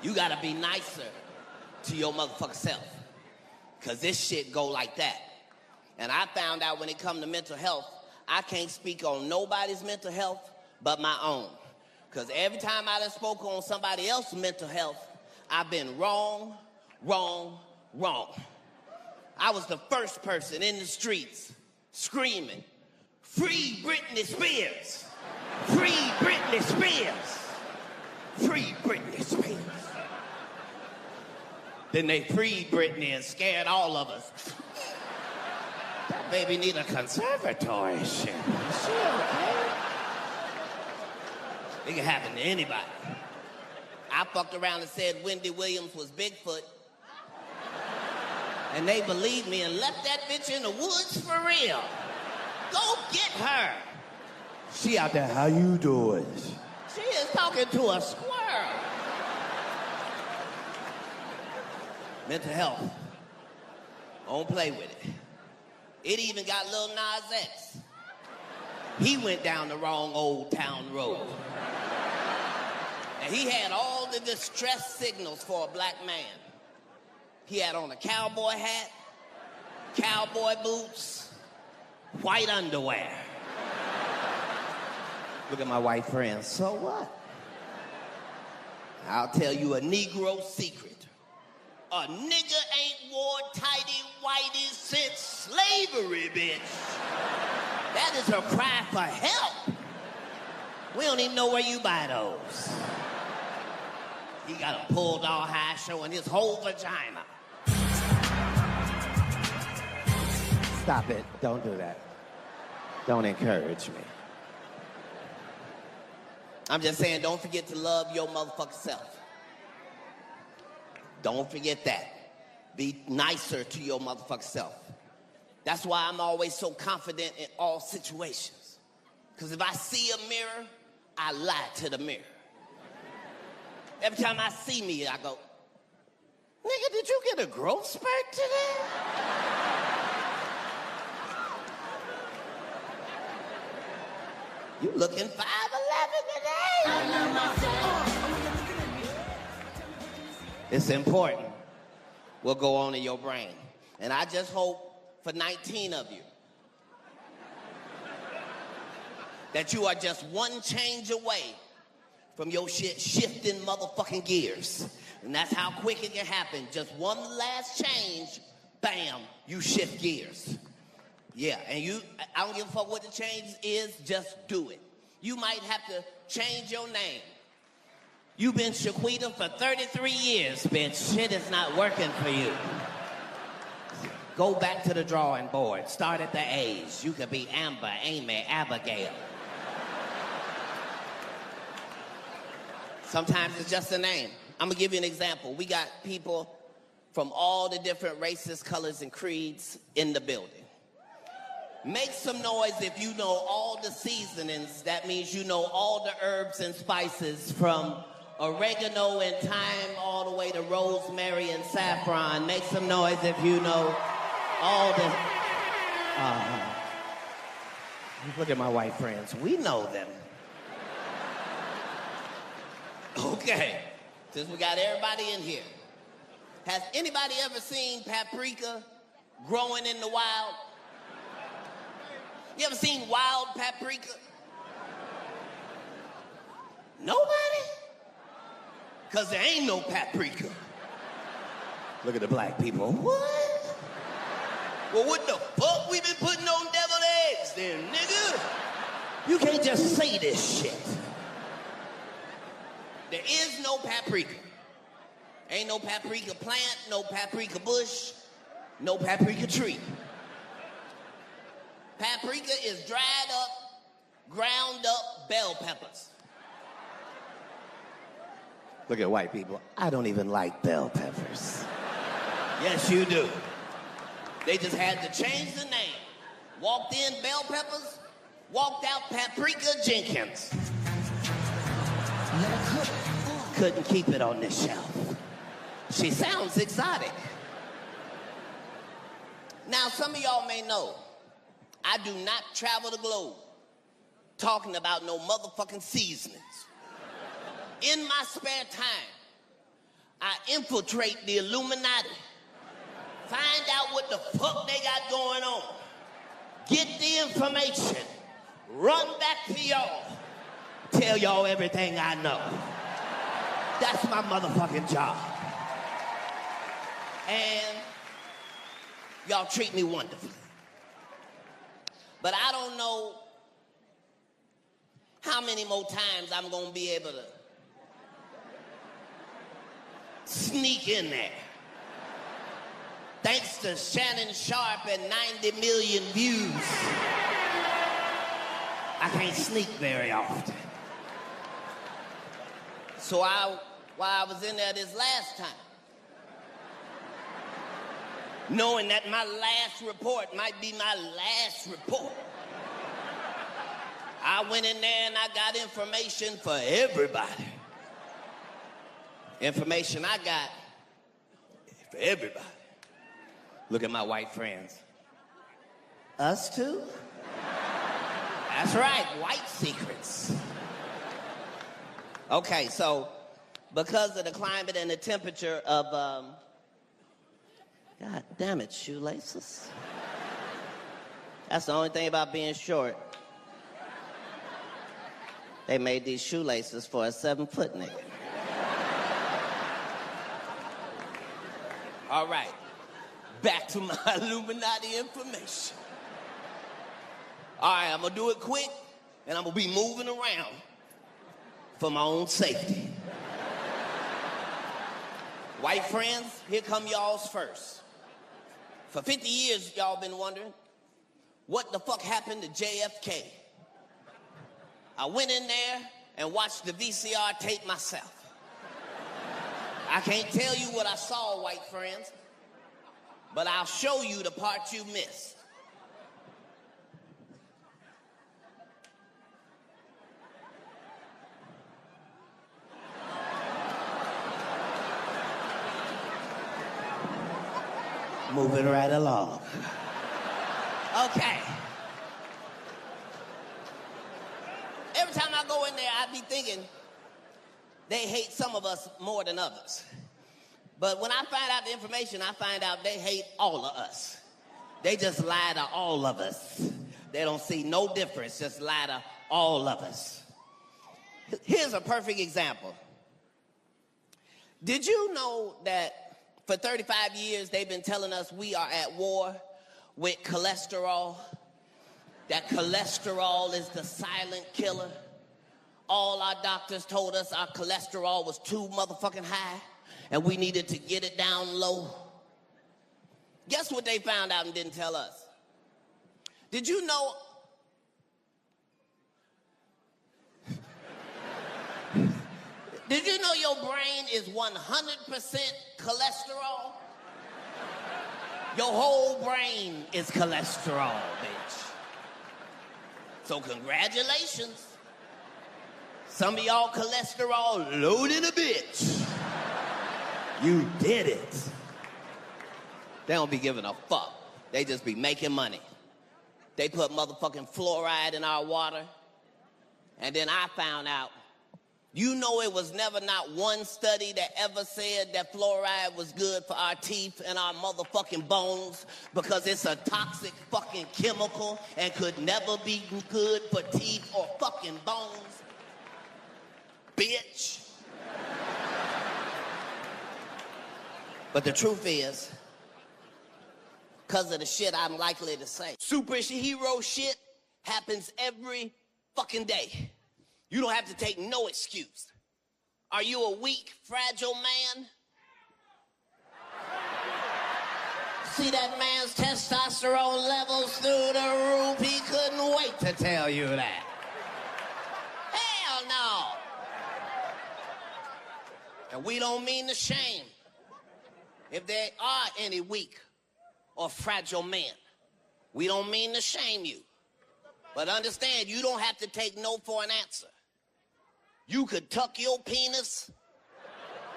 You gotta be nicer to your motherfucking self. Cause this shit go like that. And I found out when it come to mental health, I can't speak on nobody's mental health but my own. Cause every time I done spoke on somebody else's mental health, I've been wrong, wrong, wrong. I was the first person in the streets screaming, free Britney Spears, free Britney Spears, free Britney Spears. Then they freed Britney and scared all of us. That Baby need a conservatory shit. Is she okay? It can happen to anybody. I fucked around and said Wendy Williams was Bigfoot. And they believed me and left that bitch in the woods for real. Go get her. She out there, how you doing? She is talking to a squirrel. Mental health. Don't play with it. It even got Lil Nas X. He went down the wrong old town road. And he had all the distress signals for a black man. He had on a cowboy hat, cowboy boots, white underwear. Look at my white friends. So what? I'll tell you a Negro secret. A nigga ain't wore tighty-whitey since slavery, bitch. That is a cry for help. We don't even know where you buy those. He got a pulled all high showing his whole vagina. Stop it. Don't do that. Don't encourage me. I'm just saying, don't forget to love your motherfucking self. Don't forget that. Be nicer to your motherfucking self. That's why I'm always so confident in all situations. Because if I see a mirror, I lie to the mirror. Every time I see me, I go, nigga, did you get a growth spurt today? You looking 5'11" today? I love myself. It's important what go on in your brain. And I just hope for 19 of you that you are just one change away from your shit shifting motherfucking gears. And that's how quick it can happen. Just one last change, bam, you shift gears. Yeah, and I don't give a fuck what the change is, just do it. You might have to change your name. You've been Shaquita for 33 years, bitch. Shit is not working for you. Go back to the drawing board. Start at the A's. You could be Amber, Amy, Abigail. Sometimes it's just a name. I'm gonna give you an example. We got people from all the different races, colors, and creeds in the building. Make some noise if you know all the seasonings. That means you know all the herbs and spices from oregano and thyme all the way to rosemary and saffron. Make some noise if you know all the... Look at my white friends. We know them. Okay, since we got everybody in here, has anybody ever seen paprika growing in the wild? You ever seen wild paprika? Nobody? Because there ain't no paprika. Look at the black people. What? Well, what the fuck we been putting on deviled eggs then, nigga? You can't just say this shit. There is no paprika. Ain't no paprika plant, no paprika bush, no paprika tree. Paprika is dried up, ground up bell peppers. Look at white people. I don't even like bell peppers. Yes, you do. They just had to change the name. Walked in bell peppers, walked out Paprika Jenkins. Couldn't keep it on this shelf. She sounds exotic. Now, some of y'all may know, I do not travel the globe talking about no motherfucking seasonings. In my spare time, I infiltrate the Illuminati, find out what the fuck they got going on, get the information, run back to y'all, tell y'all everything I know. That's my motherfucking job. And y'all treat me wonderfully. But I don't know how many more times I'm gonna be able to sneak in there. thanks to Shannon Sharp and 90 million views, I can't sneak very often. So while I was in there this last time, knowing that my last report might be my last report, I went in there and I got information for everybody. Information I got for everybody. Look at my white friends. Us too? That's right, white secrets. Okay, so because of the climate and the temperature of, God damn it, shoelaces. That's the only thing about being short. They made these shoelaces for a 7-foot nigga. All right, back to my Illuminati information. All right, I'm gonna do it quick, and I'm gonna be moving around for my own safety. White friends, here come y'all's first. For 50 years, y'all been wondering, what the fuck happened to JFK? I went in there and watched the VCR tape myself. I can't tell you what I saw, white friends, but I'll show you the part you missed. Moving right along. Okay. Every time I go in there, I be thinking they hate some of us more than others. But when I find out the information, I find out they hate all of us. They just lie to all of us. They don't see no difference, just lie to all of us. Here's a perfect example. Did you know that for 35 years they've been telling us we are at war with cholesterol? That cholesterol is the silent killer. All our doctors told us our cholesterol was too motherfucking high and we needed to get it down low. Guess what they found out and didn't tell us? Did you know? Did you know your brain is 100% cholesterol? Your whole brain is cholesterol, bitch. So congratulations. Some of y'all cholesterol loaded a bitch. You did it. They don't be giving a fuck. They just be making money. They put motherfucking fluoride in our water. And then I found out, you know it was never not one study that ever said that fluoride was good for our teeth and our motherfucking bones because it's a toxic fucking chemical and could never be good for teeth or fucking bones. Bitch. But the truth is, because of the shit I'm likely to say, superhero shit happens every fucking day. You don't have to take no excuse. Are you a weak, fragile man? See that man's testosterone levels through the roof? He couldn't wait to tell you that. Hell no. And we don't mean to shame if there are any weak or fragile men. We don't mean to shame you. But understand, you don't have to take no for an answer. You could tuck your penis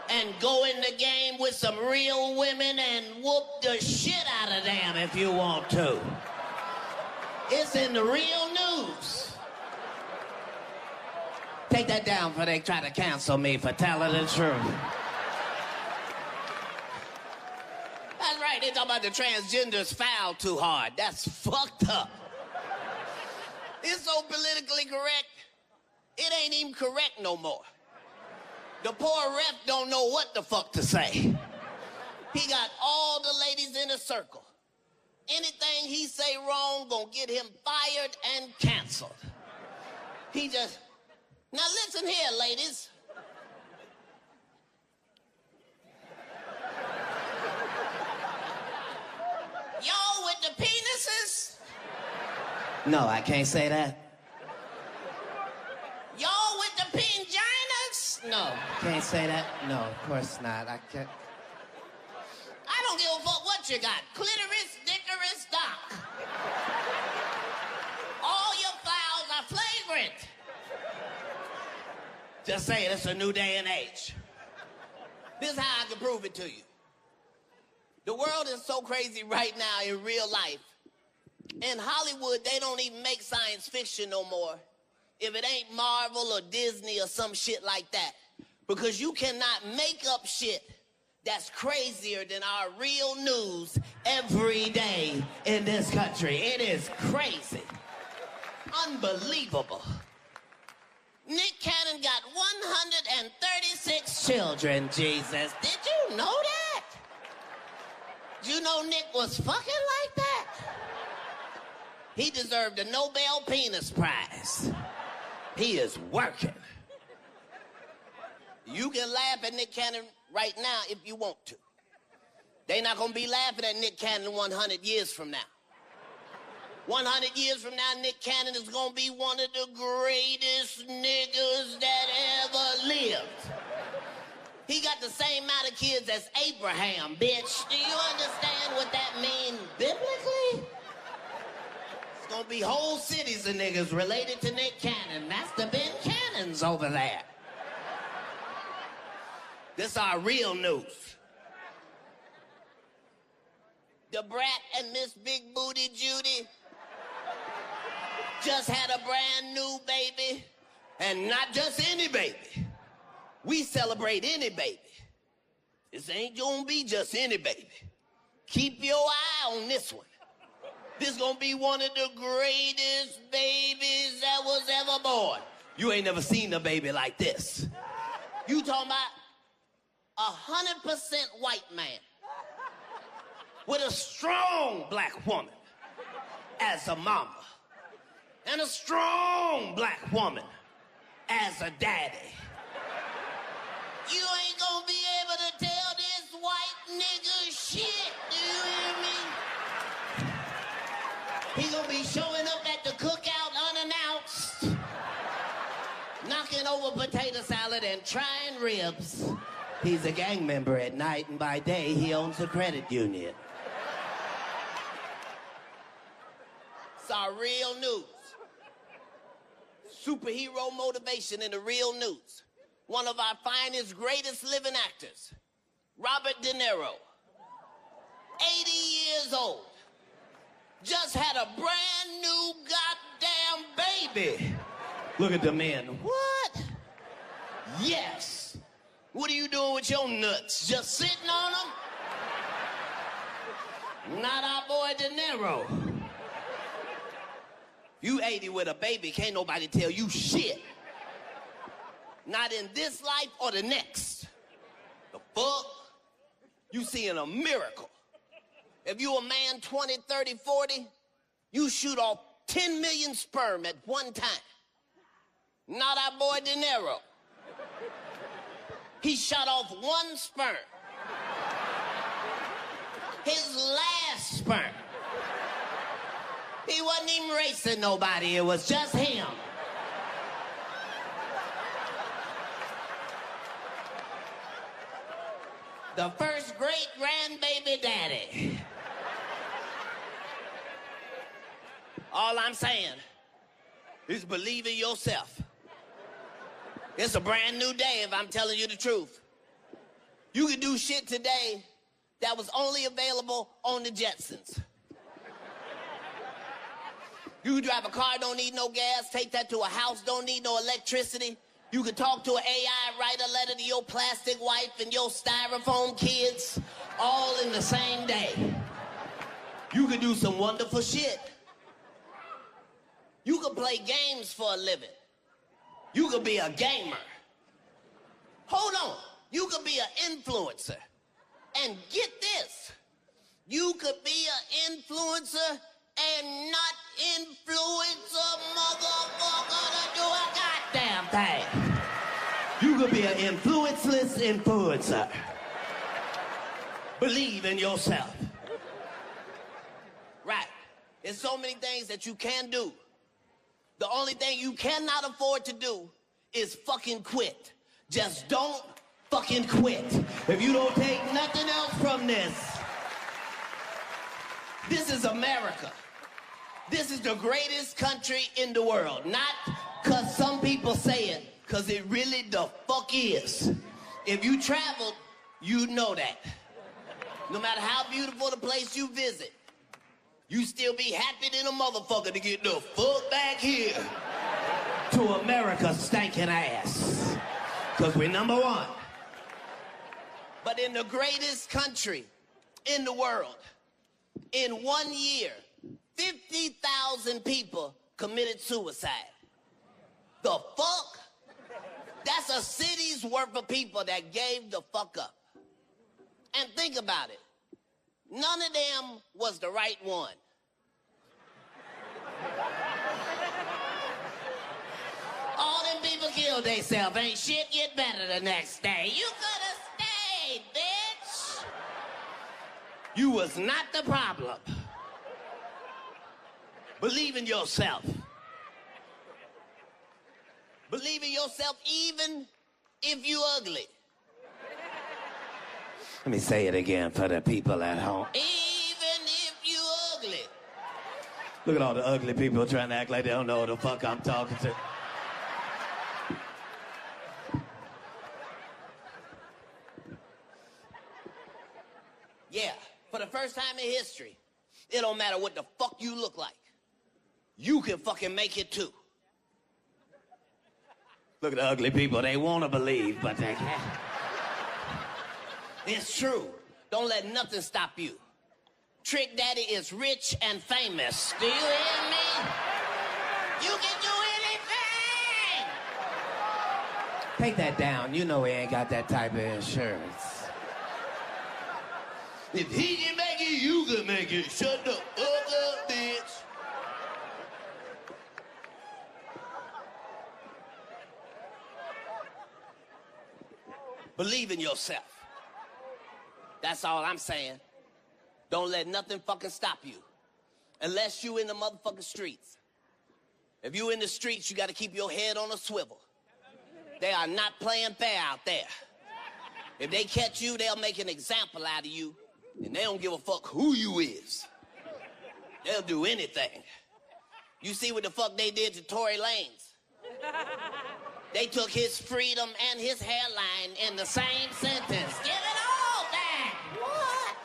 and go in the game with some real women and whoop the shit out of them if you want to. It's in the real news. Take that down before they try to cancel me for telling the truth. That's right, they talk about the transgenders foul too hard. That's fucked up. It's so politically correct, it ain't even correct no more. The poor rep don't know what the fuck to say. He got all the ladies in a circle. Anything he say wrong gonna get him fired and canceled. He just, now listen here, ladies. No, I can't say that. Y'all with the pinginas? No. Can't say that. No, of course not. I can't. I don't give a fuck what you got. Clitoris, dickoris, doc. All your fouls are flagrant. Just saying, it's a new day and age. This is how I can prove it to you. The world is so crazy right now in real life. In Hollywood, they don't even make science fiction no more if it ain't Marvel or Disney or some shit like that. Because you cannot make up shit that's crazier than our real news every day in this country. It is crazy. Unbelievable. Nick Cannon got 136 children, Jesus. Did you know that? Did you know Nick was fucking like that? He deserved a Nobel Penis Prize. He is working. You can laugh at Nick Cannon right now if you want to. They not gonna be laughing at Nick Cannon 100 years from now. 100 years from now, Nick Cannon is gonna be one of the greatest niggas that ever lived. He got the same amount of kids as Abraham, bitch. Do you understand what that means biblically? It's gonna be whole cities of niggas related to Nick Cannon. That's the Ben Cannons over there. This our real news. The Brat and Miss Big Booty Judy just had a brand new baby, and not just any baby. We celebrate any baby. This ain't gonna be just any baby. Keep your eye on this one. This gonna be one of the greatest babies that was ever born. You ain't never seen a baby like this. You talking about 100% white man with a strong black woman as a mama and a strong black woman as a daddy. You ain't gonna be able to tell this white nigga shit, do you hear me? He gonna be showing up at the cookout unannounced, knocking over potato salad and trying ribs. He's a gang member at night, and by day, he owns a credit union. It's our real news. Superhero motivation in the real news. One of our finest, greatest living actors, Robert De Niro, 80 years old, just had a brand new goddamn baby. Look at the man. What? Yes. What are you doing with your nuts? Just sitting on them? Not our boy De Niro. You 80 with a baby, can't nobody tell you shit. Not in this life or the next. The fuck? You seeing a miracle. If you a man 20, 30, 40, you shoot off 10 million sperm at one time. Not our boy De Niro. He shot off one sperm. His last sperm. He wasn't even racing nobody, it was just him. The first great grandbaby daddy. All I'm saying is believe in yourself. It's a brand new day if I'm telling you the truth. You can do shit today that was only available on the Jetsons. You can drive a car, don't need no gas, take that to a house, don't need no electricity. You can talk to an AI, write a letter to your plastic wife and your styrofoam kids, all in the same day. You can do some wonderful shit. You can play games for a living. You could be a gamer. Hold on. You could be an influencer. And get this. You could be an influencer and not influence a motherfucker to do a goddamn thing. You could be an influenceless influencer. Believe in yourself. Right. There's so many things that you can do. The only thing you cannot afford to do is fucking quit. Just don't fucking quit. If you don't take nothing else from this, this is America. This is the greatest country in the world. Not because some people say it, because it really the fuck is. If you traveled, you know that. No matter how beautiful the place you visit, you still be happy than a motherfucker to get the fuck back here to America's stinking ass. Because we're number one. But in the greatest country in the world, in 1 year, 50,000 people committed suicide. The fuck? That's a city's worth of people that gave the fuck up. And think about it. None of them was the right one. All them people killed themselves. Ain't shit get better the next day. You could have stayed, bitch. You was not the problem. Believe in yourself. Believe in yourself even if you ugly. Let me say it again for the people at home. Even if you ugly. Look at all the ugly people trying to act like they don't know who the fuck I'm talking to. Yeah, for the first time in history, it don't matter what the fuck you look like. You can fucking make it too. Look at the ugly people. They want to believe, but they can't. It's true. Don't let nothing stop you. Trick Daddy is rich and famous. Do you hear me? You can do anything! Take that down. You know we ain't got that type of insurance. If he can make it, you can make it. Shut the fuck up, bitch. Believe in yourself. That's all I'm saying. Don't let nothing fucking stop you. Unless you in the motherfucking streets. If you in the streets, you gotta keep your head on a swivel. They are not playing fair out there. If they catch you, they'll make an example out of you, and they don't give a fuck who you is. They'll do anything. You see what the fuck they did to Tory Lanez? They took his freedom and his hairline in the same sentence. Give it all back. What?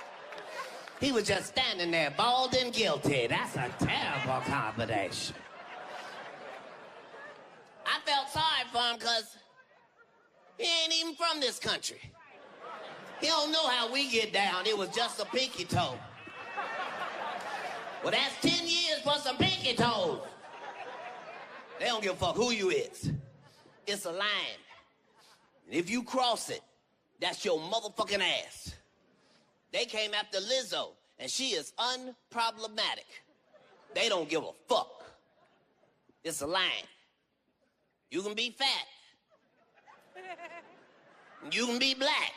He was just standing there, bald and guilty. That's a terrible combination. I felt sorry for him because he ain't even from this country. He don't know how we get down. It was just a pinky toe. Well, that's 10 years for some pinky toes. They don't give a fuck who you is. It's a line. And if you cross it, that's your motherfucking ass. They came after Lizzo, and she is unproblematic. They don't give a fuck. It's a line. You can be fat. You can be black.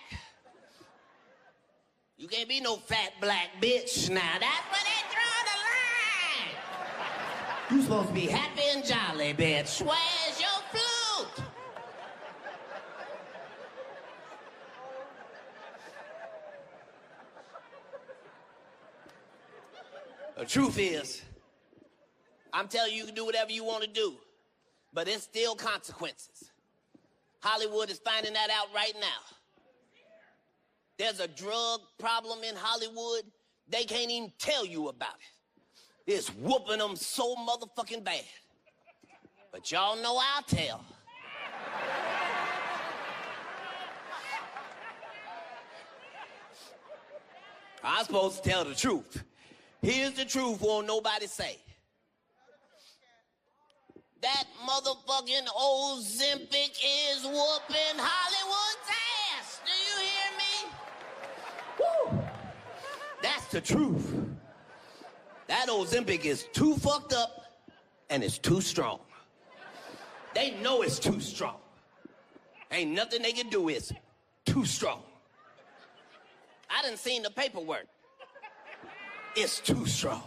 You can't be no fat black bitch. Now, that's where they draw the line. You supposed to be happy and jolly, bitch. Where's your flute? The truth is, I'm telling you, you can do whatever you want to do, but it's still consequences. Hollywood is finding that out right now. There's a drug problem in Hollywood, they can't even tell you about it. It's whooping them so motherfucking bad. But y'all know I'll tell. I'm supposed to tell the truth. Here's the truth, won't nobody say. That motherfucking Ozempic is whooping Hollywood's ass. Do you hear me? Woo! That's the truth. That Ozempic is too fucked up and it's too strong. They know it's too strong. Ain't nothing they can do, it's too strong. I done seen the paperwork. It's too strong.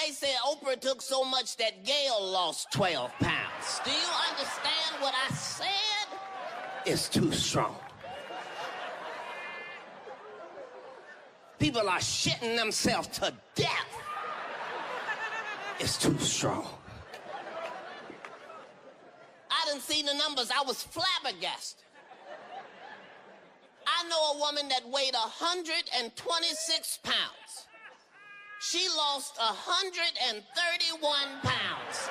They said Oprah took so much that Gail lost 12 pounds. Do you understand what I said? It's too strong. People are shitting themselves to death. It's too strong. I done seen the numbers. I was flabbergasted. I know a woman that weighed 126 pounds. She lost 131 pounds.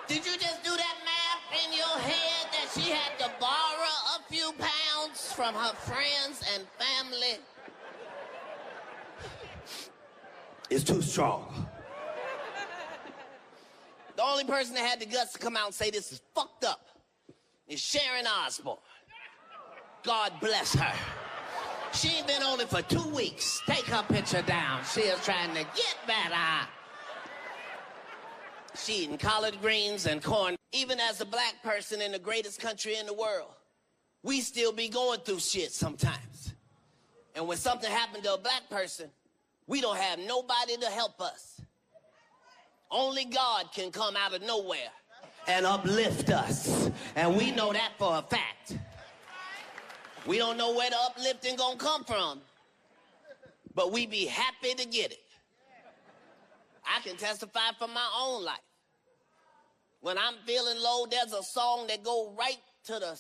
Did you just do that math in your head that she had to borrow a few pounds from her friends and family? It's too strong. The only person that had the guts to come out and say this is fucked up is Sharon Osbourne. God bless her. She ain't been on it for 2 weeks. Take her picture down. She is trying to get better. She eating collard greens and corn. Even as a black person in the greatest country in the world, we still be going through shit sometimes. And when something happened to a black person, we don't have nobody to help us. Only God can come out of nowhere and uplift us. And we know that for a fact. We don't know where the uplifting gonna come from, but we be happy to get it. I can testify from my own life. When I'm feeling low, there's a song that go right to the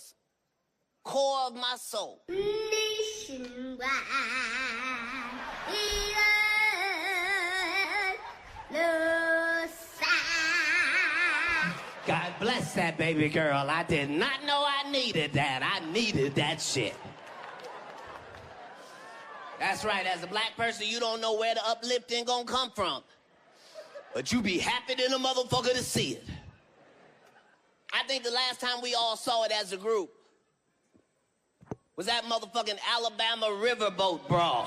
core of my soul. God bless that baby girl. I did not know I needed that. I needed that shit. That's right. As a black person, you don't know where the uplifting gonna come from. But you be happy than a motherfucker to see it. I think the last time we all saw it as a group was that motherfucking Alabama riverboat brawl.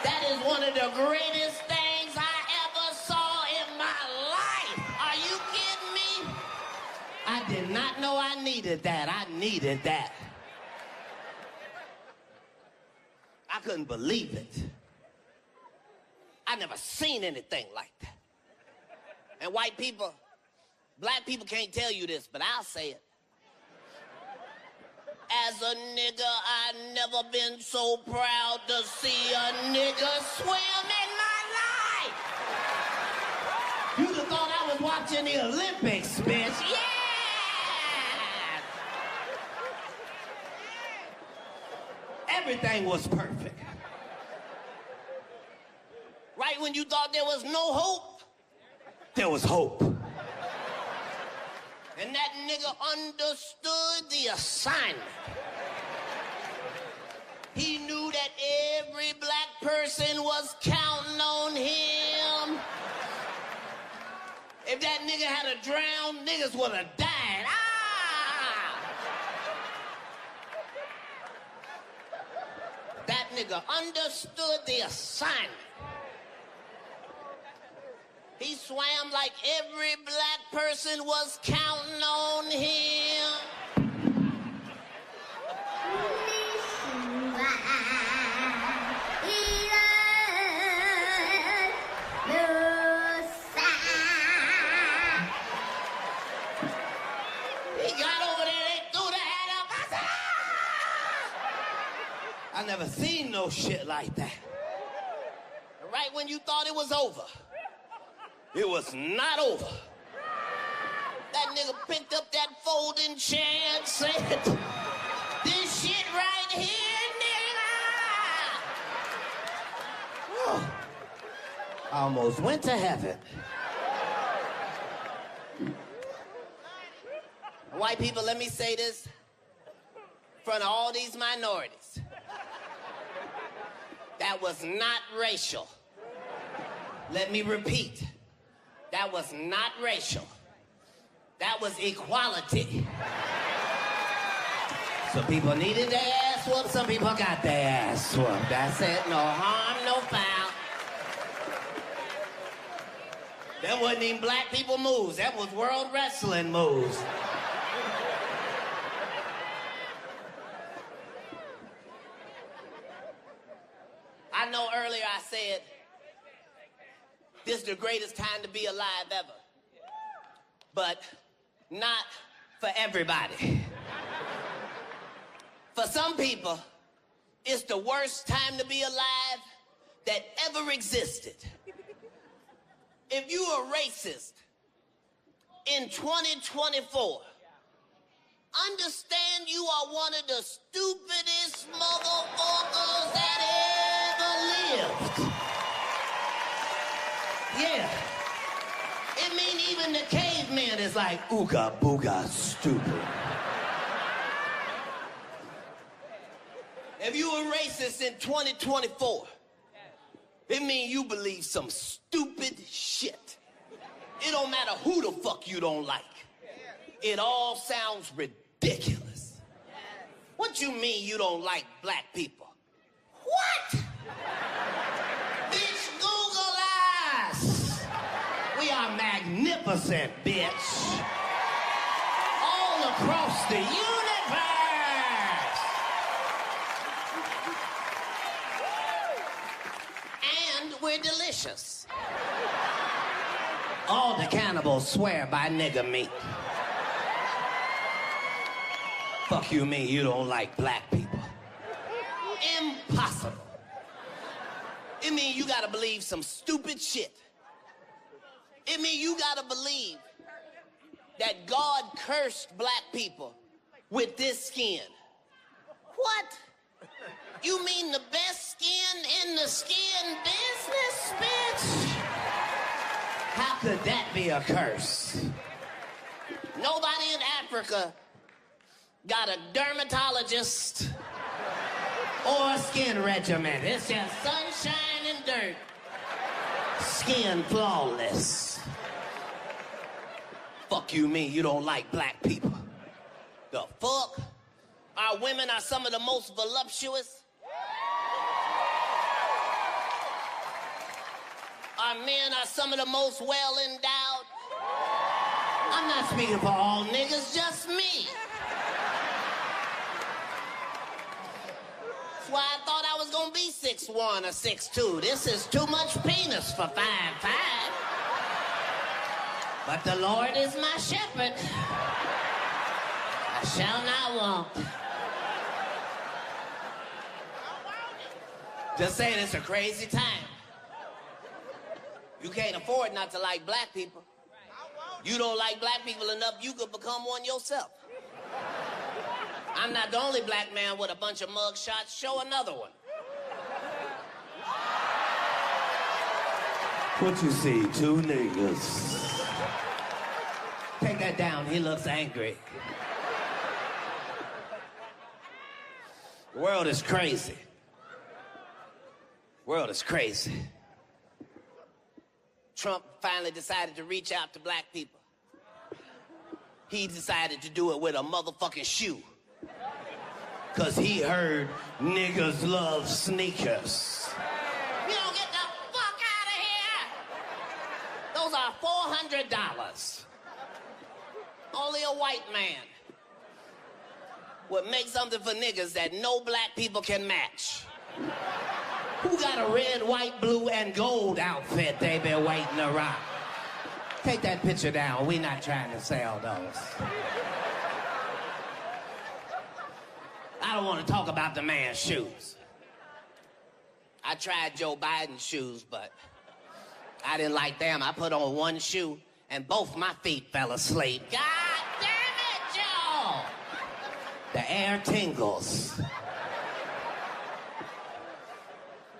That is one of the greatest things I ever saw in my life. Are you kidding me? I did not know I needed that. I needed that. I couldn't believe it. I never seen anything like that. And white people, black people can't tell you this, but I'll say it. As a nigga, I never been so proud to see a nigga swim in my life. You'd have thought I was watching the Olympics, bitch. Yeah! Everything was perfect. Right when you thought there was no hope, there was hope. And that nigga understood the assignment. He knew that every black person was counting on him. If that nigga had a drowned, niggas would have died. That nigga understood the assignment. He swam like every black person was counting on him. He got over there, they threw the hat up. I said, ah! I never seen no shit like that. And right when you thought it was over, it was not over. That nigga picked up that folding chair and said, this shit right here, nigga. Whew. I almost went to heaven. White people, let me say this in front of all these minorities. That was not racial. Let me repeat. That was not racial. That was equality. Some people needed their ass whooped, some people got their ass whooped. That's it, no harm, no foul. That wasn't even black people moves, that was world wrestling moves. I know earlier I this is the greatest time to be alive ever. But not for everybody. For some people, it's the worst time to be alive that ever existed. If you are racist in 2024, understand you are one of the stupidest motherfuckers that ever lived. Yeah. It mean even the caveman is like, ooga booga stupid. If you a racist in 2024, it mean you believe some stupid shit. It don't matter who the fuck you don't like. It all sounds ridiculous. What you mean you don't like black people? What? Bitch, Google us. We are magnificent, bitch. All across the universe. And we're delicious. All the cannibals swear by nigger meat. Fuck you mean you don't like black people? Impossible. It mean you gotta believe some stupid shit. It mean you gotta believe that God cursed black people with this skin. What? You mean the best skin in the skin business, bitch? How could that be a curse? Nobody in Africa got a dermatologist or a skin regimen. It's just sunshine and dirt. Skin flawless. Fuck you mean you don't like black people? The fuck? Our women are some of the most voluptuous. Our men are some of the most well-endowed. I'm not speaking for all niggas, just me. That's why I thought I was gonna be 6'1" or 6'2". This is too much penis for 5'5". But the Lord is my shepherd. I shall not want. Just saying, it's a crazy time. You can't afford not to like black people. You don't like black people enough, you could become one yourself. I'm not the only black man with a bunch of mug shots. Show another one. What you see, two niggas. Take that down, he looks angry. The world is crazy. The world is crazy. Trump finally decided to reach out to black people. He decided to do it with a motherfucking shoe. Cause he heard niggas love sneakers. You don't get the fuck out of here! Those are $400. Only a white man would make something for niggas that no black people can match. Who got a red, white, blue, and gold outfit they been waiting to rock? Take that picture down. We not trying to sell those. I don't want to talk about the man's shoes. I tried Joe Biden's shoes, but I didn't like them. I put on one shoe, and both my feet fell asleep. God damn it, Joe! The air tingles.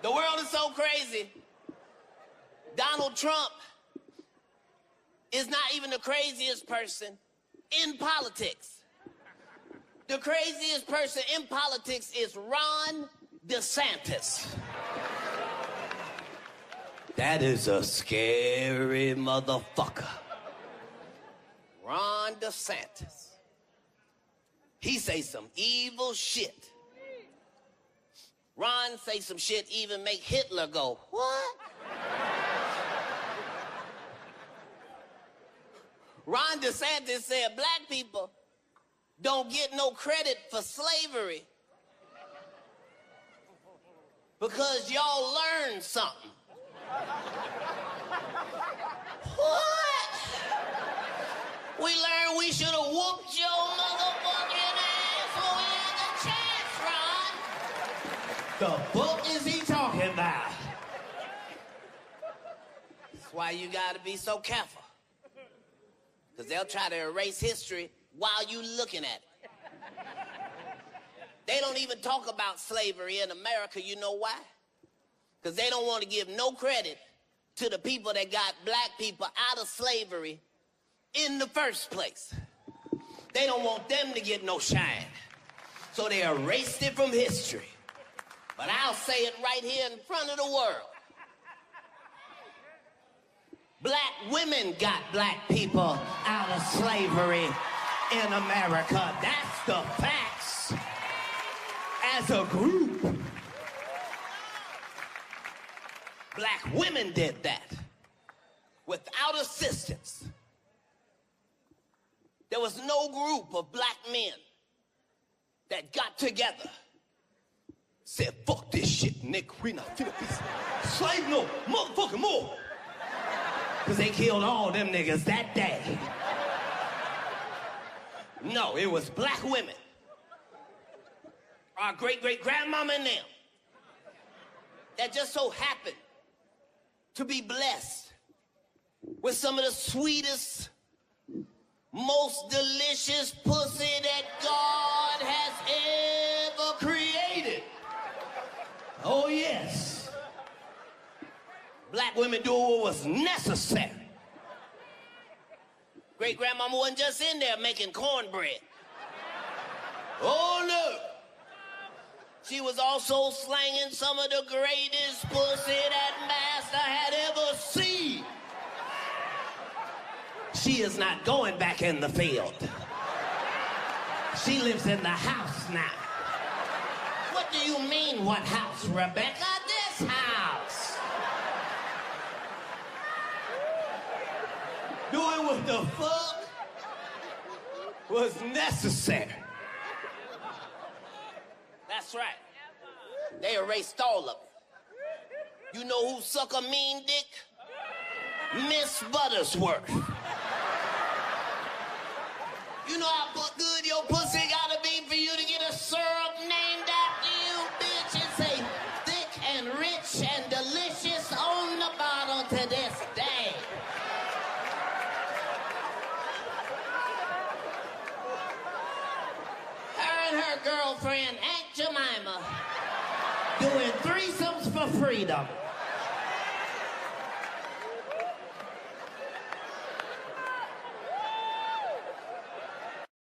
The world is so crazy. Donald Trump is not even the craziest person in politics. The craziest person in politics is Ron DeSantis. That is a scary motherfucker. Ron DeSantis. He say some evil shit. Ron say some shit even make Hitler go, what? Ron DeSantis said black people don't get no credit for slavery because y'all learned something. The fuck is he talking about? That's why you gotta be so careful. Because they'll try to erase history while you looking at it. They don't even talk about slavery in America, you know why? Because they don't want to give no credit to the people that got black people out of slavery in the first place. They don't want them to get no shine. So they erased it from history. But I'll say it right here in front of the world. Black women got black people out of slavery in America. That's the facts. As a group, black women did that without assistance. There was no group of black men that got together, said, fuck this shit, nigga, we not finna be slave no motherfucking more. Because they killed all them niggas that day. No, it was black women. Our great-great-grandmama and them that just so happened to be blessed with some of the sweetest, most delicious pussy that God has ever created. Oh, yes. Black women doing what was necessary. Great-grandmama wasn't just in there making cornbread. Oh, no. She was also slanging some of the greatest pussy that master had ever seen. She is not going back in the field. She lives in the house now. What do you mean, what house, Rebecca? This house. Doing what the fuck was necessary. That's right. They erased all of it. You know who suck a mean dick? Miss Buttersworth. You know how good your pussy gotta be for you to get a syrup named after you, bitch? It's a thick and rich and delicious on the bottle to this day. Her and her girlfriend, Aunt Jemima, doing threesomes for freedom.